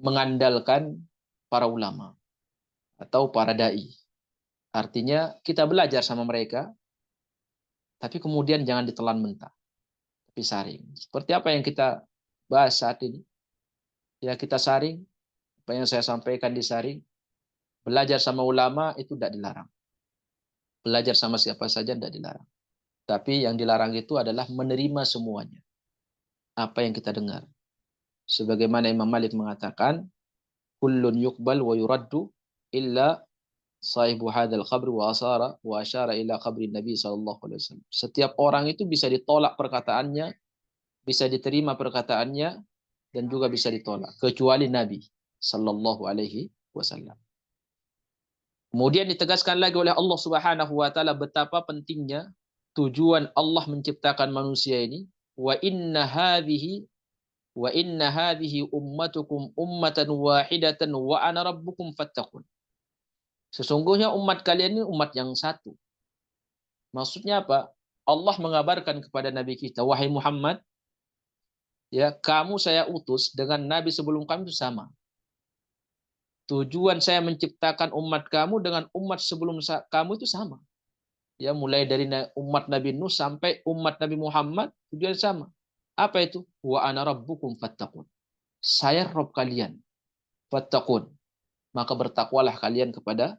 mengandalkan para ulama atau para dai. Artinya kita belajar sama mereka, tapi kemudian jangan ditelan mentah, tapi saring. Seperti apa yang kita bahas saat ini. Ya, kita saring, apa yang saya sampaikan disaring. Belajar sama ulama itu tidak dilarang. Belajar sama siapa saja tidak dilarang. Tapi yang dilarang itu adalah menerima semuanya. Apa yang kita dengar. Sebagaimana Imam Malik mengatakan, kullun yuqbal wa yuraddu illa sahibu hadzal qabr wa asyara ila qabrin Nabi sallallahu alaihi wasallam. Setiap orang itu bisa ditolak perkataannya, bisa diterima perkataannya, dan juga bisa ditolak kecuali Nabi sallallahu alaihi wasallam. Kemudian ditegaskan lagi oleh Allah Subhanahu wa taala betapa pentingnya tujuan Allah menciptakan manusia ini. Wa inna hadhihi ummatukum ummatan wahidatan wa ana rabbukum fattaqun. Sesungguhnya umat kalian ini umat yang satu. Maksudnya apa? Allah mengabarkan kepada Nabi kita, wahai Muhammad, ya, kamu saya utus dengan Nabi sebelum kamu itu sama. Tujuan saya menciptakan umat kamu dengan umat sebelum kamu itu sama. Ya, mulai dari umat Nabi Nuh sampai umat Nabi Muhammad, tujuan sama. Apa itu? Wa ana rabbukum fattaqun. Saya Rabb kalian. Fattaqun. Maka bertakwalah kalian kepada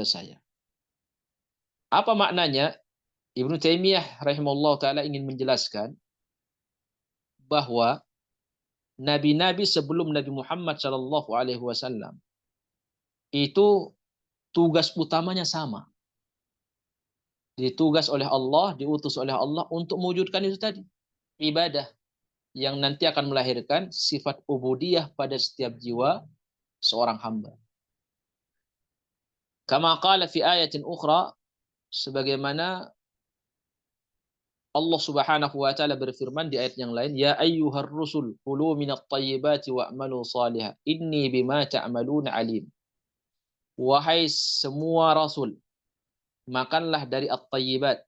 saya. Apa maknanya? Ibnu Taimiyah rahimahullah taala ingin menjelaskan bahwa nabi-nabi sebelum Nabi Muhammad sallallahu alaihi wasallam itu tugas utamanya sama. Ditugas oleh Allah, diutus oleh Allah untuk mewujudkan itu tadi. Ibadah yang nanti akan melahirkan sifat ubudiyah pada setiap jiwa seorang hamba. Kama qala fi ayatin ukhra, sebagaimana Allah Subhanahu wa taala berfirman di ayat yang lain, ya ayyuhar rusul kulu minat thayyibati wa'malu shalihan inni bima ta'maluna alim. Wahai semua rasul, makanlah dari at-thayyibat,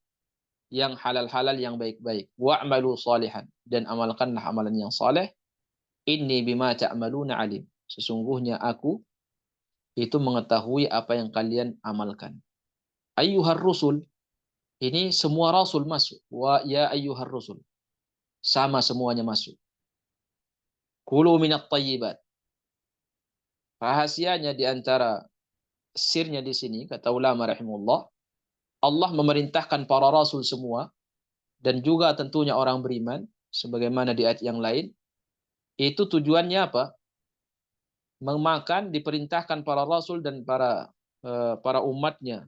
yang halal-halal yang baik-baik, wa'malu shalihan, dan amalkanlah amalan yang saleh. Inni bima ta'maluna alim. Sesungguhnya aku itu mengetahui apa yang kalian amalkan. Ayyuhar rusul, ini semua rasul masuk. Wa ya ayyuhar rusul. Sama semuanya masuk. Kulu minat thayyibat. Rahasianya di antara sirnya di sini, kata ulama rahimahullah, Allah memerintahkan para rasul semua, dan juga tentunya orang beriman, sebagaimana di ayat yang lain, itu tujuannya apa? Memakan, diperintahkan para rasul dan para umatnya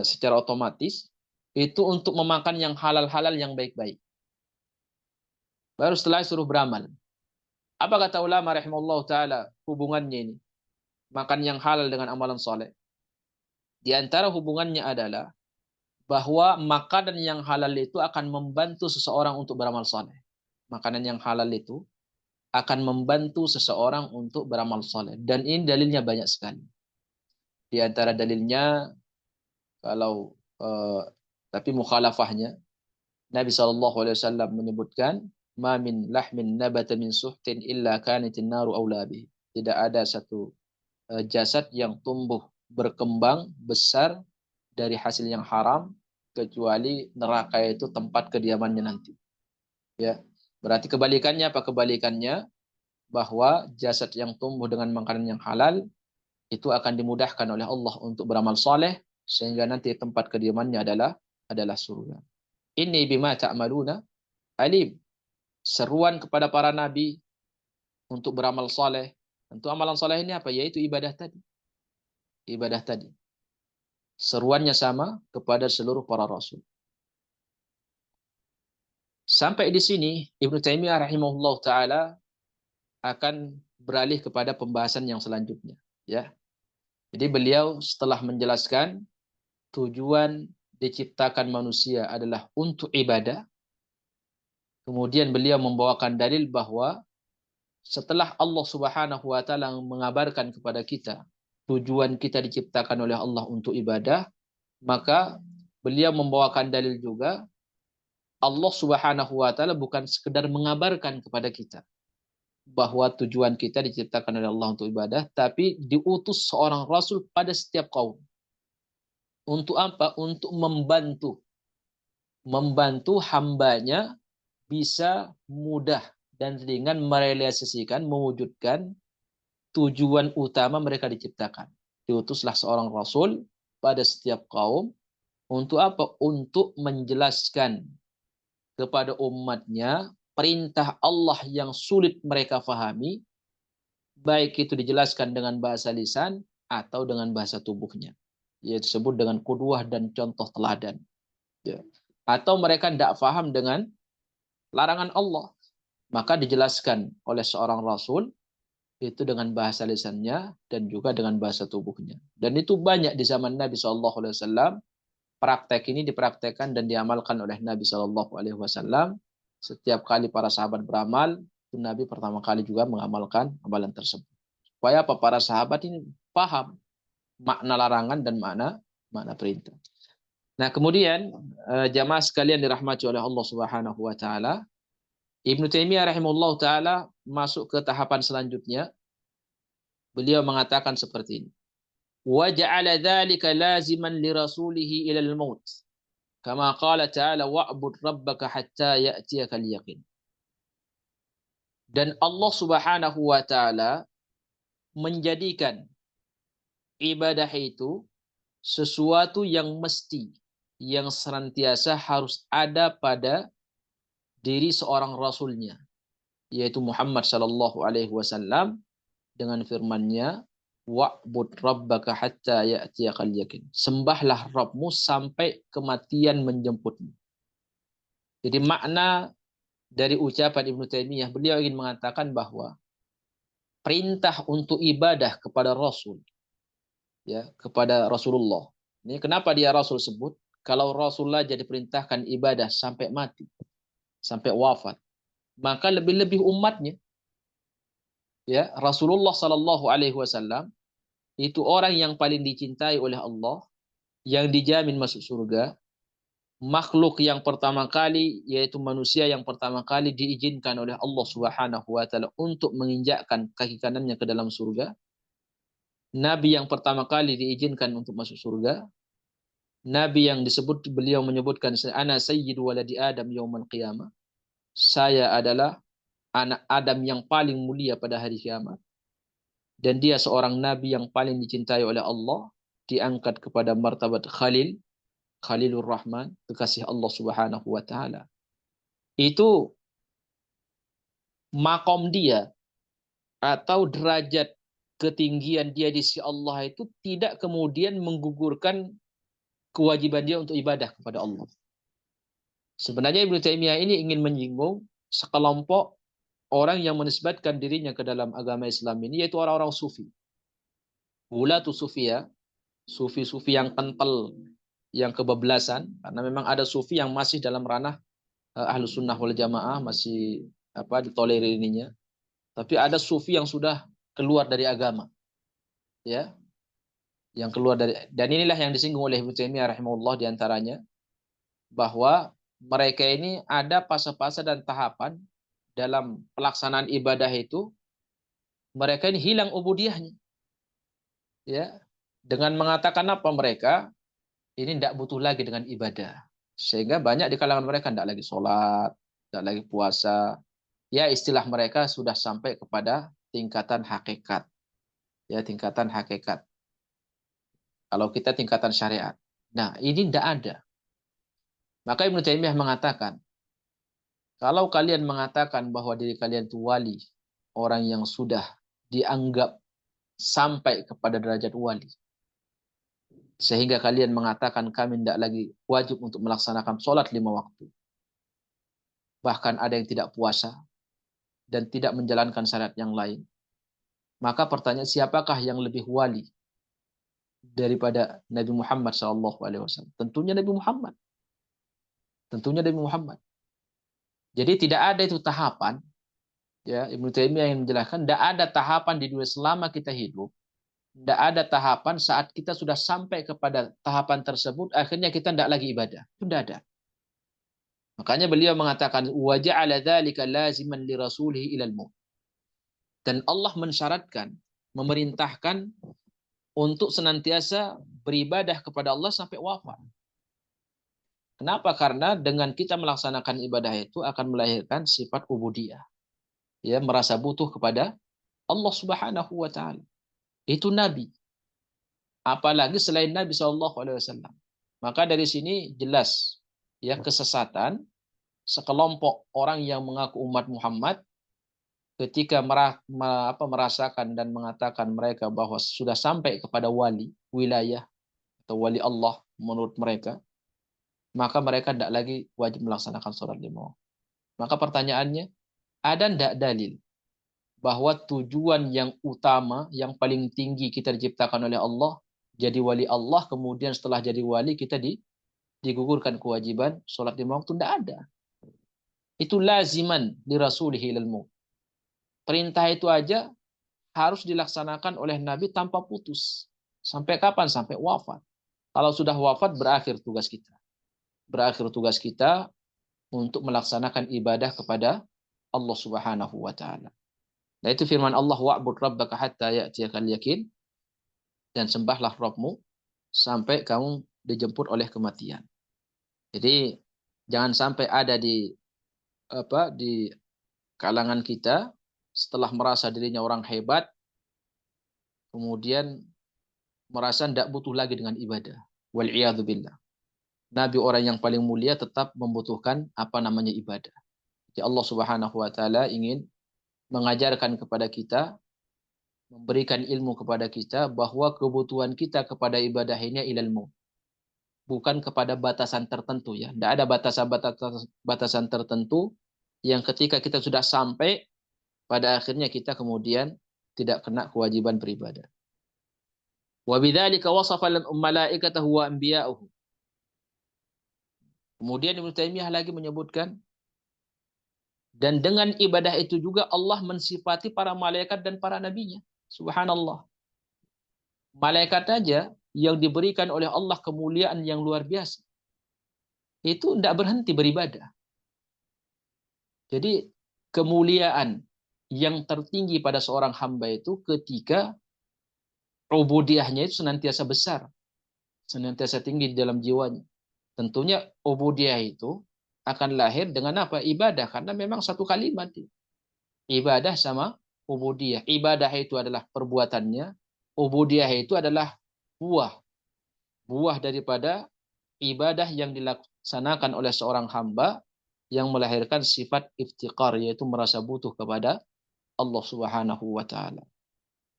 secara otomatis, itu untuk memakan yang halal-halal yang baik-baik. Baru setelah suruh beramal. Apa kata ulama rahimahullah ta'ala hubungannya ini? Makan yang halal dengan amalan soleh. Di antara hubungannya adalah bahwa makanan yang halal itu akan membantu seseorang untuk beramal soleh. Makanan yang halal itu akan membantu seseorang untuk beramal soleh. Dan ini dalilnya banyak sekali. Di antara dalilnya, kalau tapi mukhalafahnya, Nabi SAW menyebutkan, ma min lahmin nabata min suhtin illa kanitin naru awla bihi. Tidak ada satu jasad yang tumbuh berkembang besar dari hasil yang haram kecuali neraka itu tempat kediamannya nanti. Ya, berarti kebalikannya apa? Kebalikannya bahwa jasad yang tumbuh dengan makanan yang halal itu akan dimudahkan oleh Allah untuk beramal saleh sehingga nanti tempat kediamannya adalah surga. Ini bima ta'maluna alim. Seruan kepada para nabi untuk beramal saleh, Tentu amalan soleh ini apa? Yaitu ibadah tadi. Ibadah tadi. Seruannya sama kepada seluruh para rasul. Sampai di sini Ibnu Taimiyah rahimahullah taala akan beralih kepada pembahasan yang selanjutnya, ya. Jadi beliau setelah menjelaskan tujuan diciptakan manusia adalah untuk ibadah, kemudian beliau membawakan dalil bahwa setelah Allah Subhanahu wa taala mengabarkan kepada kita tujuan kita diciptakan oleh Allah untuk ibadah, maka beliau membawakan dalil juga Allah Subhanahu wa taala bukan sekedar mengabarkan kepada kita bahwa tujuan kita diciptakan oleh Allah untuk ibadah, tapi diutus seorang rasul pada setiap kaum. Untuk apa? Untuk membantu hambanya bisa mudah dan ringan merealisasikan, mewujudkan tujuan utama mereka diciptakan. Diutuslah seorang rasul pada setiap kaum untuk apa? Untuk menjelaskan kepada umatnya perintah Allah yang sulit mereka fahami, baik itu dijelaskan dengan bahasa lisan atau dengan bahasa tubuhnya. Yaitu disebut dengan qudwah dan contoh teladan. Ya. Atau mereka tidak paham dengan larangan Allah, maka dijelaskan oleh seorang rasul itu dengan bahasa lisannya dan juga dengan bahasa tubuhnya. Dan itu banyak di zaman Nabi SAW. Praktek ini dipraktekkan dan diamalkan oleh Nabi SAW. Setiap kali para sahabat beramal, Nabi pertama kali juga mengamalkan amalan tersebut. Supaya apa? Para sahabat ini paham makna larangan dan makna perintah. Nah, kemudian jamaah sekalian dirahmati oleh Allah Subhanahu wa taala, Ibnu Taimiyah rahimahullah taala masuk ke tahapan selanjutnya. Beliau mengatakan seperti ini. Wa ja'ala dzalika laziman li rasulihi ila al-maut. Kama qala ta'ala wa'bud rabbaka hatta ya'tiyakal yaqin. Dan Allah Subhanahu wa taala menjadikan ibadah itu sesuatu yang mesti, yang senantiasa harus ada pada diri seorang rasulnya, yaitu Muhammad sallallahu alaihi wasallam, dengan firman-Nya wa'bud rabbaka hatta ya'tiyakal yaqin. Sembahlah Rabbmu sampai kematian menjemputmu. Jadi makna dari ucapan Ibnu Taimiyah, beliau ingin mengatakan bahwa perintah untuk ibadah kepada Rasul, ya, kepada Rasulullah. Ini kenapa dia Rasul sebut? Kalau Rasulullah jadi perintahkan ibadah sampai mati, sampai wafat, maka lebih-lebih umatnya. Ya, Rasulullah Sallallahu Alaihi Wasallam itu orang yang paling dicintai oleh Allah, yang dijamin masuk surga, makhluk yang pertama kali, yaitu manusia yang pertama kali diizinkan oleh Allah Subhanahu wa taala untuk menginjakkan kaki kanannya ke dalam surga. Nabi yang pertama kali diizinkan untuk masuk surga. Nabi yang disebut, beliau menyebutkan, ana sayyidu waladi Adam yaumal qiyamah. Saya adalah anak Adam yang paling mulia pada hari kiamat. Dan dia seorang nabi yang paling dicintai oleh Allah, diangkat kepada martabat Khalil, Khalilur Rahman, kekasih Allah Subhanahu wa taala. Itu makom dia atau derajat ketinggian dia di sisi Allah itu tidak kemudian menggugurkan kewajiban dia untuk ibadah kepada Allah. Sebenarnya Ibnu Taimiyah ini ingin menyinggung sekelompok orang yang menisbatkan dirinya ke dalam agama Islam ini, yaitu orang-orang sufi. Ulatu sufia, sufi-sufi yang kental, yang kebablasan, karena memang ada sufi yang masih dalam ranah Ahlus Sunnah wal Jamaah, masih ditolerir ininya. Tapi ada sufi yang sudah keluar dari agama. Ya. Yang keluar dari, dan inilah yang disinggung oleh Ibnu Taimiyah rahimahullah di antaranya, bahwa mereka ini ada fase-fase dan tahapan dalam pelaksanaan ibadah itu, mereka ini hilang ubudiyahnya. Ya, dengan mengatakan apa, mereka ini tidak butuh lagi dengan ibadah, sehingga banyak di kalangan mereka tidak lagi sholat, tidak lagi puasa. Ya, istilah mereka sudah sampai kepada tingkatan hakikat. Ya, tingkatan hakikat. Kalau kita tingkatan syariat. Nah, ini tidak ada. Maka Ibnu Taimiyah mengatakan, kalau kalian mengatakan bahwa diri kalian itu wali, orang yang sudah dianggap sampai kepada derajat wali. Sehingga kalian mengatakan kami tidak lagi wajib untuk melaksanakan sholat 5 waktu. Bahkan ada yang tidak puasa dan tidak menjalankan syariat yang lain. Maka pertanyaan, siapakah yang lebih wali daripada Nabi Muhammad SAW? Tentunya Nabi Muhammad. Tentunya Nabi Muhammad. Jadi tidak ada itu tahapan. Ya, Ibnu Taimiyah yang menjelaskan, tidak ada tahapan di dunia selama kita hidup. Tidak ada tahapan saat kita sudah sampai kepada tahapan tersebut, akhirnya kita tidak lagi ibadah. Itu tidak ada. Makanya beliau mengatakan, wa ja'ala dzalika laziman li rasulihi ilal maut. Dan Allah mensyaratkan, memerintahkan untuk senantiasa beribadah kepada Allah sampai wafat. Kenapa? Karena dengan kita melaksanakan ibadah itu akan melahirkan sifat ubudiyah. Ya, merasa butuh kepada Allah Subhanahu wa taala. Itu nabi. Apalagi selain Nabi SAW. Maka dari sini jelas ya kesesatan sekelompok orang yang mengaku umat Muhammad ketika merasakan dan mengatakan mereka bahwa sudah sampai kepada wali wilayah atau wali Allah menurut mereka, maka mereka tidak lagi wajib melaksanakan sholat 5 waktu. Maka pertanyaannya, ada tidak dalil bahwa tujuan yang utama, yang paling tinggi kita diciptakan oleh Allah, jadi wali Allah, kemudian setelah jadi wali kita digugurkan kewajiban sholat 5 waktu? Tidak ada. Itu laziman di rasulihi ilal maut. Perintah itu aja harus dilaksanakan oleh Nabi tanpa putus. Sampai kapan? Sampai wafat. Kalau sudah wafat, berakhir tugas kita. Berakhir tugas kita untuk melaksanakan ibadah kepada Allah Subhanahu wa taala. Nah, itu firman Allah, wa'bud rabbaka hatta ya'tiyakal yakin, dan sembahlah Rabbmu sampai kamu dijemput oleh kematian. Jadi jangan sampai ada di kalangan kita setelah merasa dirinya orang hebat kemudian merasa tidak butuh lagi dengan ibadah. Wal iyadzu billah. Nabi orang yang paling mulia tetap membutuhkan ibadah. Jadi Allah Subhanahu wa taala ingin mengajarkan kepada kita, memberikan ilmu kepada kita bahwa kebutuhan kita kepada ibadah ini ilmu, bukan kepada batasan tertentu ya. Tidak ada batasan tertentu yang ketika kita sudah sampai pada akhirnya kita kemudian tidak kena kewajiban beribadah. Wa bidzalika wasafa malaikatahu wa anbiya'uhu. Kemudian Ibnu Taimiyah lagi menyebutkan, dan dengan ibadah itu juga Allah mensifati para malaikat dan para nabinya. Subhanallah. Malaikat aja yang diberikan oleh Allah kemuliaan yang luar biasa, itu tidak berhenti beribadah. Jadi kemuliaan yang tertinggi pada seorang hamba itu ketika ubudiyahnya itu senantiasa besar, senantiasa tinggi di dalam jiwanya. Tentunya ubudiyah itu akan lahir dengan apa? Ibadah, karena memang satu kalimat. Ibadah sama ubudiyah. Ibadah itu adalah perbuatannya, ubudiyah itu adalah buah daripada ibadah yang dilaksanakan oleh seorang hamba yang melahirkan sifat iftiqar, yaitu merasa butuh kepada Allah Subhanahu wa taala.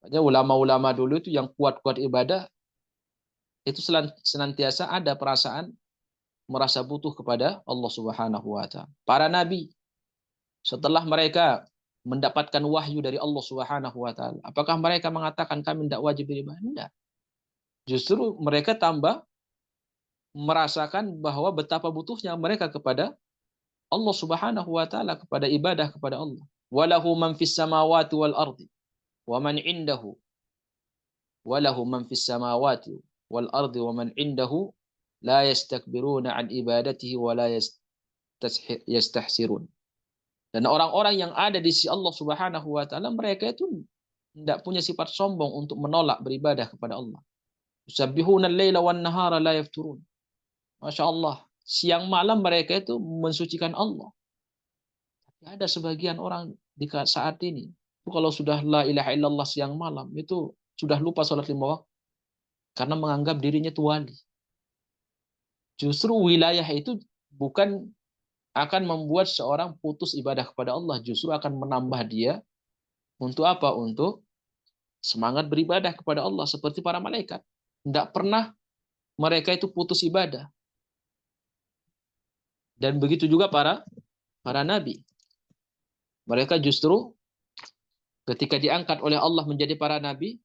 Ulama-ulama dulu itu yang kuat-kuat ibadah itu senantiasa ada perasaan merasa butuh kepada Allah Subhanahu wa taala. Para nabi setelah mereka mendapatkan wahyu dari Allah Subhanahu wa taala, apakah mereka mengatakan kami tidak wajib beribadah? Tidak. Justru mereka tambah merasakan bahwa betapa butuhnya mereka kepada Allah Subhanahu wa taala, kepada ibadah kepada Allah. Walahu man fis samawati wal ardi wa man indahu. Walahu man fis samawati wal ardi wa man indahu la yastakbiruna an ibadatihi wa la yastahsirun. Dan orang-orang yang ada di sisi Allah Subhanahu wa taala, mereka itu tidak punya sifat sombong untuk menolak beribadah kepada Allah. Yusabbihuna al-laila wan nahara la yafturun. Masya Allah, siang malam mereka itu mensucikan Allah. Tapi ada sebagian orang di saat ini, kalau sudah la ilaha illallah siang malam, itu sudah lupa sholat 5 waktu. Karena menganggap dirinya itu wali. Justru wilayah itu bukan akan membuat seorang putus ibadah kepada Allah, justru akan menambah dia untuk apa? Untuk semangat beribadah kepada Allah seperti para malaikat. Tidak pernah mereka itu putus ibadah. Dan begitu juga para nabi. Mereka justru ketika diangkat oleh Allah menjadi para nabi,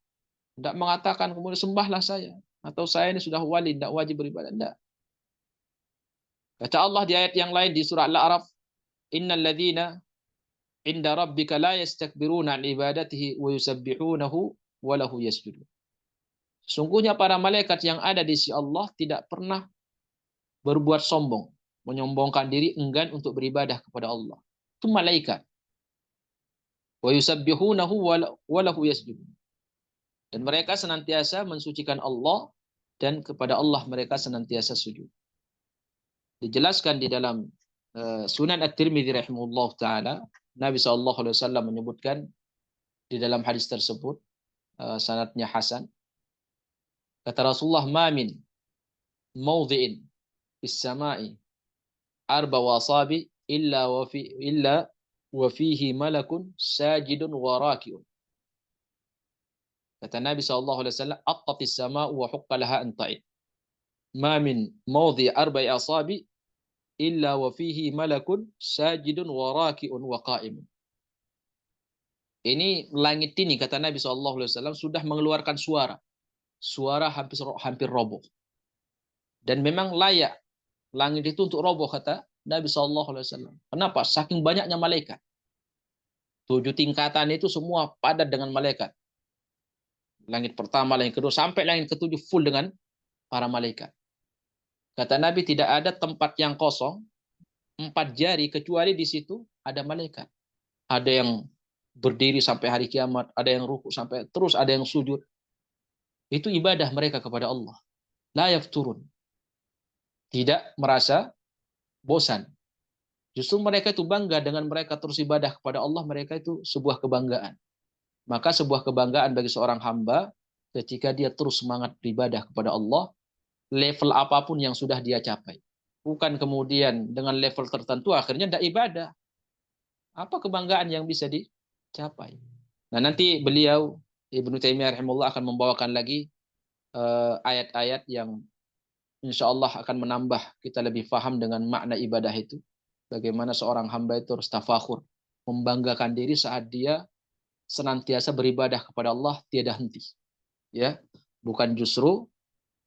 tidak mengatakan kemudian sembahlah saya, atau saya ini sudah wali, tidak wajib beribadah. Tidak. Kata Allah di ayat yang lain di surah Al-A'raf, innal ladzina inda rabbika la yastakbiruna an ibadatihi wa yusabbihunahu wa lahu yasjudun. Sungguhnya para malaikat yang ada di sisi Allah tidak pernah berbuat sombong, menyombongkan diri, enggan untuk beribadah kepada Allah. Itu malaikat. Wa yusabbihunahu wa lahu yasjudun. Dan mereka senantiasa mensucikan Allah dan kepada Allah mereka senantiasa sujud. Dijelaskan di dalam Sunan At-Tirmidzi rahimahullah taala, Nabi SAW menyebutkan di dalam hadis tersebut, sanadnya hasan, kata Rasulullah, ma min mawdhi'in fis sama'i arba wasabi illa wa fihi malakun sajidun wa raki'un. Kata Nabi SAW, attatis sama'u wa hukka laha an ta'id. Ma min mawdhi' arba'i asabi illa wa fihi malakun sajidun wa raki'un wa qa'imun. Ini langit ini, kata Nabi SAW, sudah mengeluarkan suara hampir roboh. Dan memang layak langit itu untuk roboh, kata Nabi SAW. Kenapa? Saking banyaknya malaikat. 7 tingkatan itu semua padat dengan malaikat. Langit pertama, langit kedua, sampai langit ketujuh full dengan para malaikat. Kata Nabi, tidak ada tempat yang kosong 4 jari kecuali di situ ada malaikat. Ada yang berdiri sampai hari kiamat, ada yang rukuk sampai terus, ada yang sujud. Itu ibadah mereka kepada Allah. La yafturun. Tidak merasa bosan. Justru mereka itu bangga dengan mereka terus ibadah kepada Allah, mereka itu sebuah kebanggaan. Maka sebuah kebanggaan bagi seorang hamba ketika dia terus semangat beribadah kepada Allah, level apapun yang sudah dia capai. Bukan kemudian dengan level tertentu akhirnya tidak ibadah. Apa kebanggaan yang bisa dicapai? Nah, nanti beliau Ibnu Taimiyah rahimahullah akan membawakan lagi ayat-ayat yang insya Allah akan menambah kita lebih paham dengan makna ibadah itu. Bagaimana seorang hamba itu harus tafakhur, membanggakan diri saat dia senantiasa beribadah kepada Allah tiada henti. Ya, bukan justru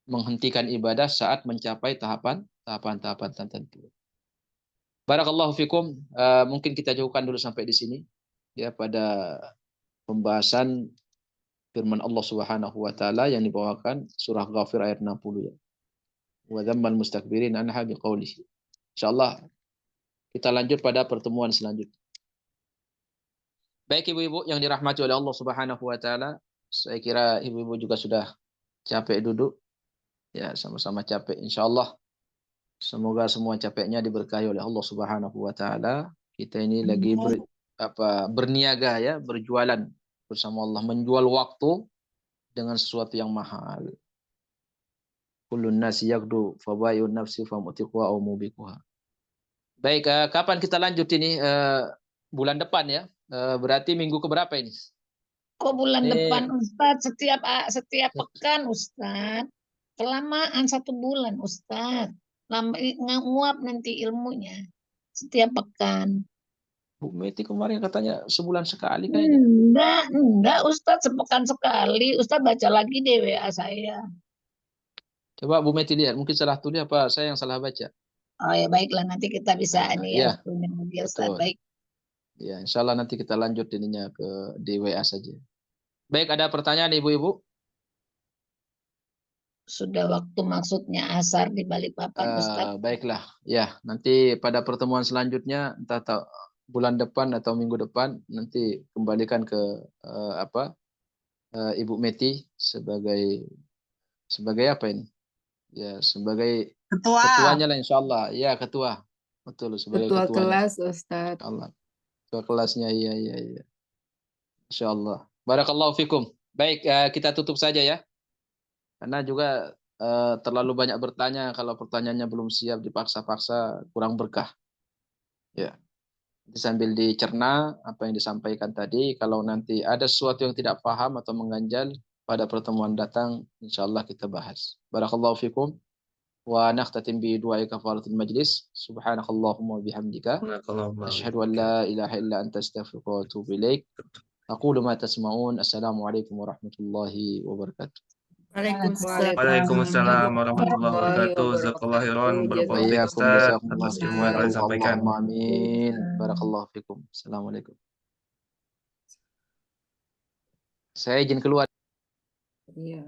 menghentikan ibadah saat mencapai tahapan-tahapan tertentu. Barakallahu fikum. Mungkin kita cukupkan dulu sampai di sini ya pada pembahasan firman Allah Subhanahu wa taala yang dibawakan surah Ghafir ayat 60 ya. Wa dzammal mustakbirin anha biqaulihi. Insyaallah kita lanjut pada pertemuan selanjutnya. Baik ibu-ibu yang dirahmati oleh Allah Subhanahu wa taala, saya kira ibu-ibu juga sudah capek duduk. Ya, sama-sama capek insyaallah. Semoga semua capeknya diberkahi oleh Allah Subhanahu wa taala. Kita ini lagi berniaga ya, berjualan bersama Allah, menjual waktu dengan sesuatu yang mahal. Kullun nasi yaqdu fabayun nafsi famutiqwa aw mubiquha. Baik, kapan kita lanjut ini? Bulan depan ya. Berarti minggu keberapa ini? Kok bulan depan Ustadz? Setiap pekan Ustadz. Kelamaan 1 bulan Ustadz. Lama nguap nanti ilmunya. Setiap pekan. Bu Meti kemarin katanya sebulan sekali kayaknya. Enggak Ustadz, sepekan sekali. Ustadz baca lagi deh WA saya. Coba Bu Meti lihat, mungkin salah tulis apa saya yang salah baca. Oh ya baiklah, nanti kita bisa ini ya. Ustadz, baik. Ya, insya Allah nanti kita lanjut ininya di WA saja. Baik, ada pertanyaan ibu-ibu? Sudah waktu maksudnya asar di Balikpapan Ustadz. Baiklah, ya nanti pada pertemuan selanjutnya entah bulan depan atau minggu depan nanti kembalikan ke Ibu Meti sebagai apa ini? Ya sebagai ketuanya lah insya Allah. Ya ketua, betul sebagai Ketua ketuanya. kelas Ustadz. Allah, ketua kelasnya iya. Insya Allah. Barakallahu fikum. Baik, kita tutup saja ya. Karena juga terlalu banyak bertanya, kalau pertanyaannya belum siap dipaksa-paksa kurang berkah. Ya. Sambil dicerna apa yang disampaikan tadi. Kalau nanti ada sesuatu yang tidak paham atau mengganjal pada pertemuan datang, insyaallah kita bahas. Barakallahu fikum. Wa nakhtatim bi du'ai kafaratul majlis. Subhanakallahumma wa bihamdika asyhadu an la ilaha illa anta astaghfiruka wa atubu ilaik. Aqulu ma tasma'un. Assalamualaikum warahmatullahi wabarakatuh. Waalaikumsalam warahmatullahi wabarakatuh. Jazakallahu khairan. Barakallahu fiik Wa'iyyakum Ustaz jazakumullah atas ilmu yang kalian sampaikan. Allahumma amin. Barakallahu fikum. Assalamualaikum. Saya izin keluar. Iya.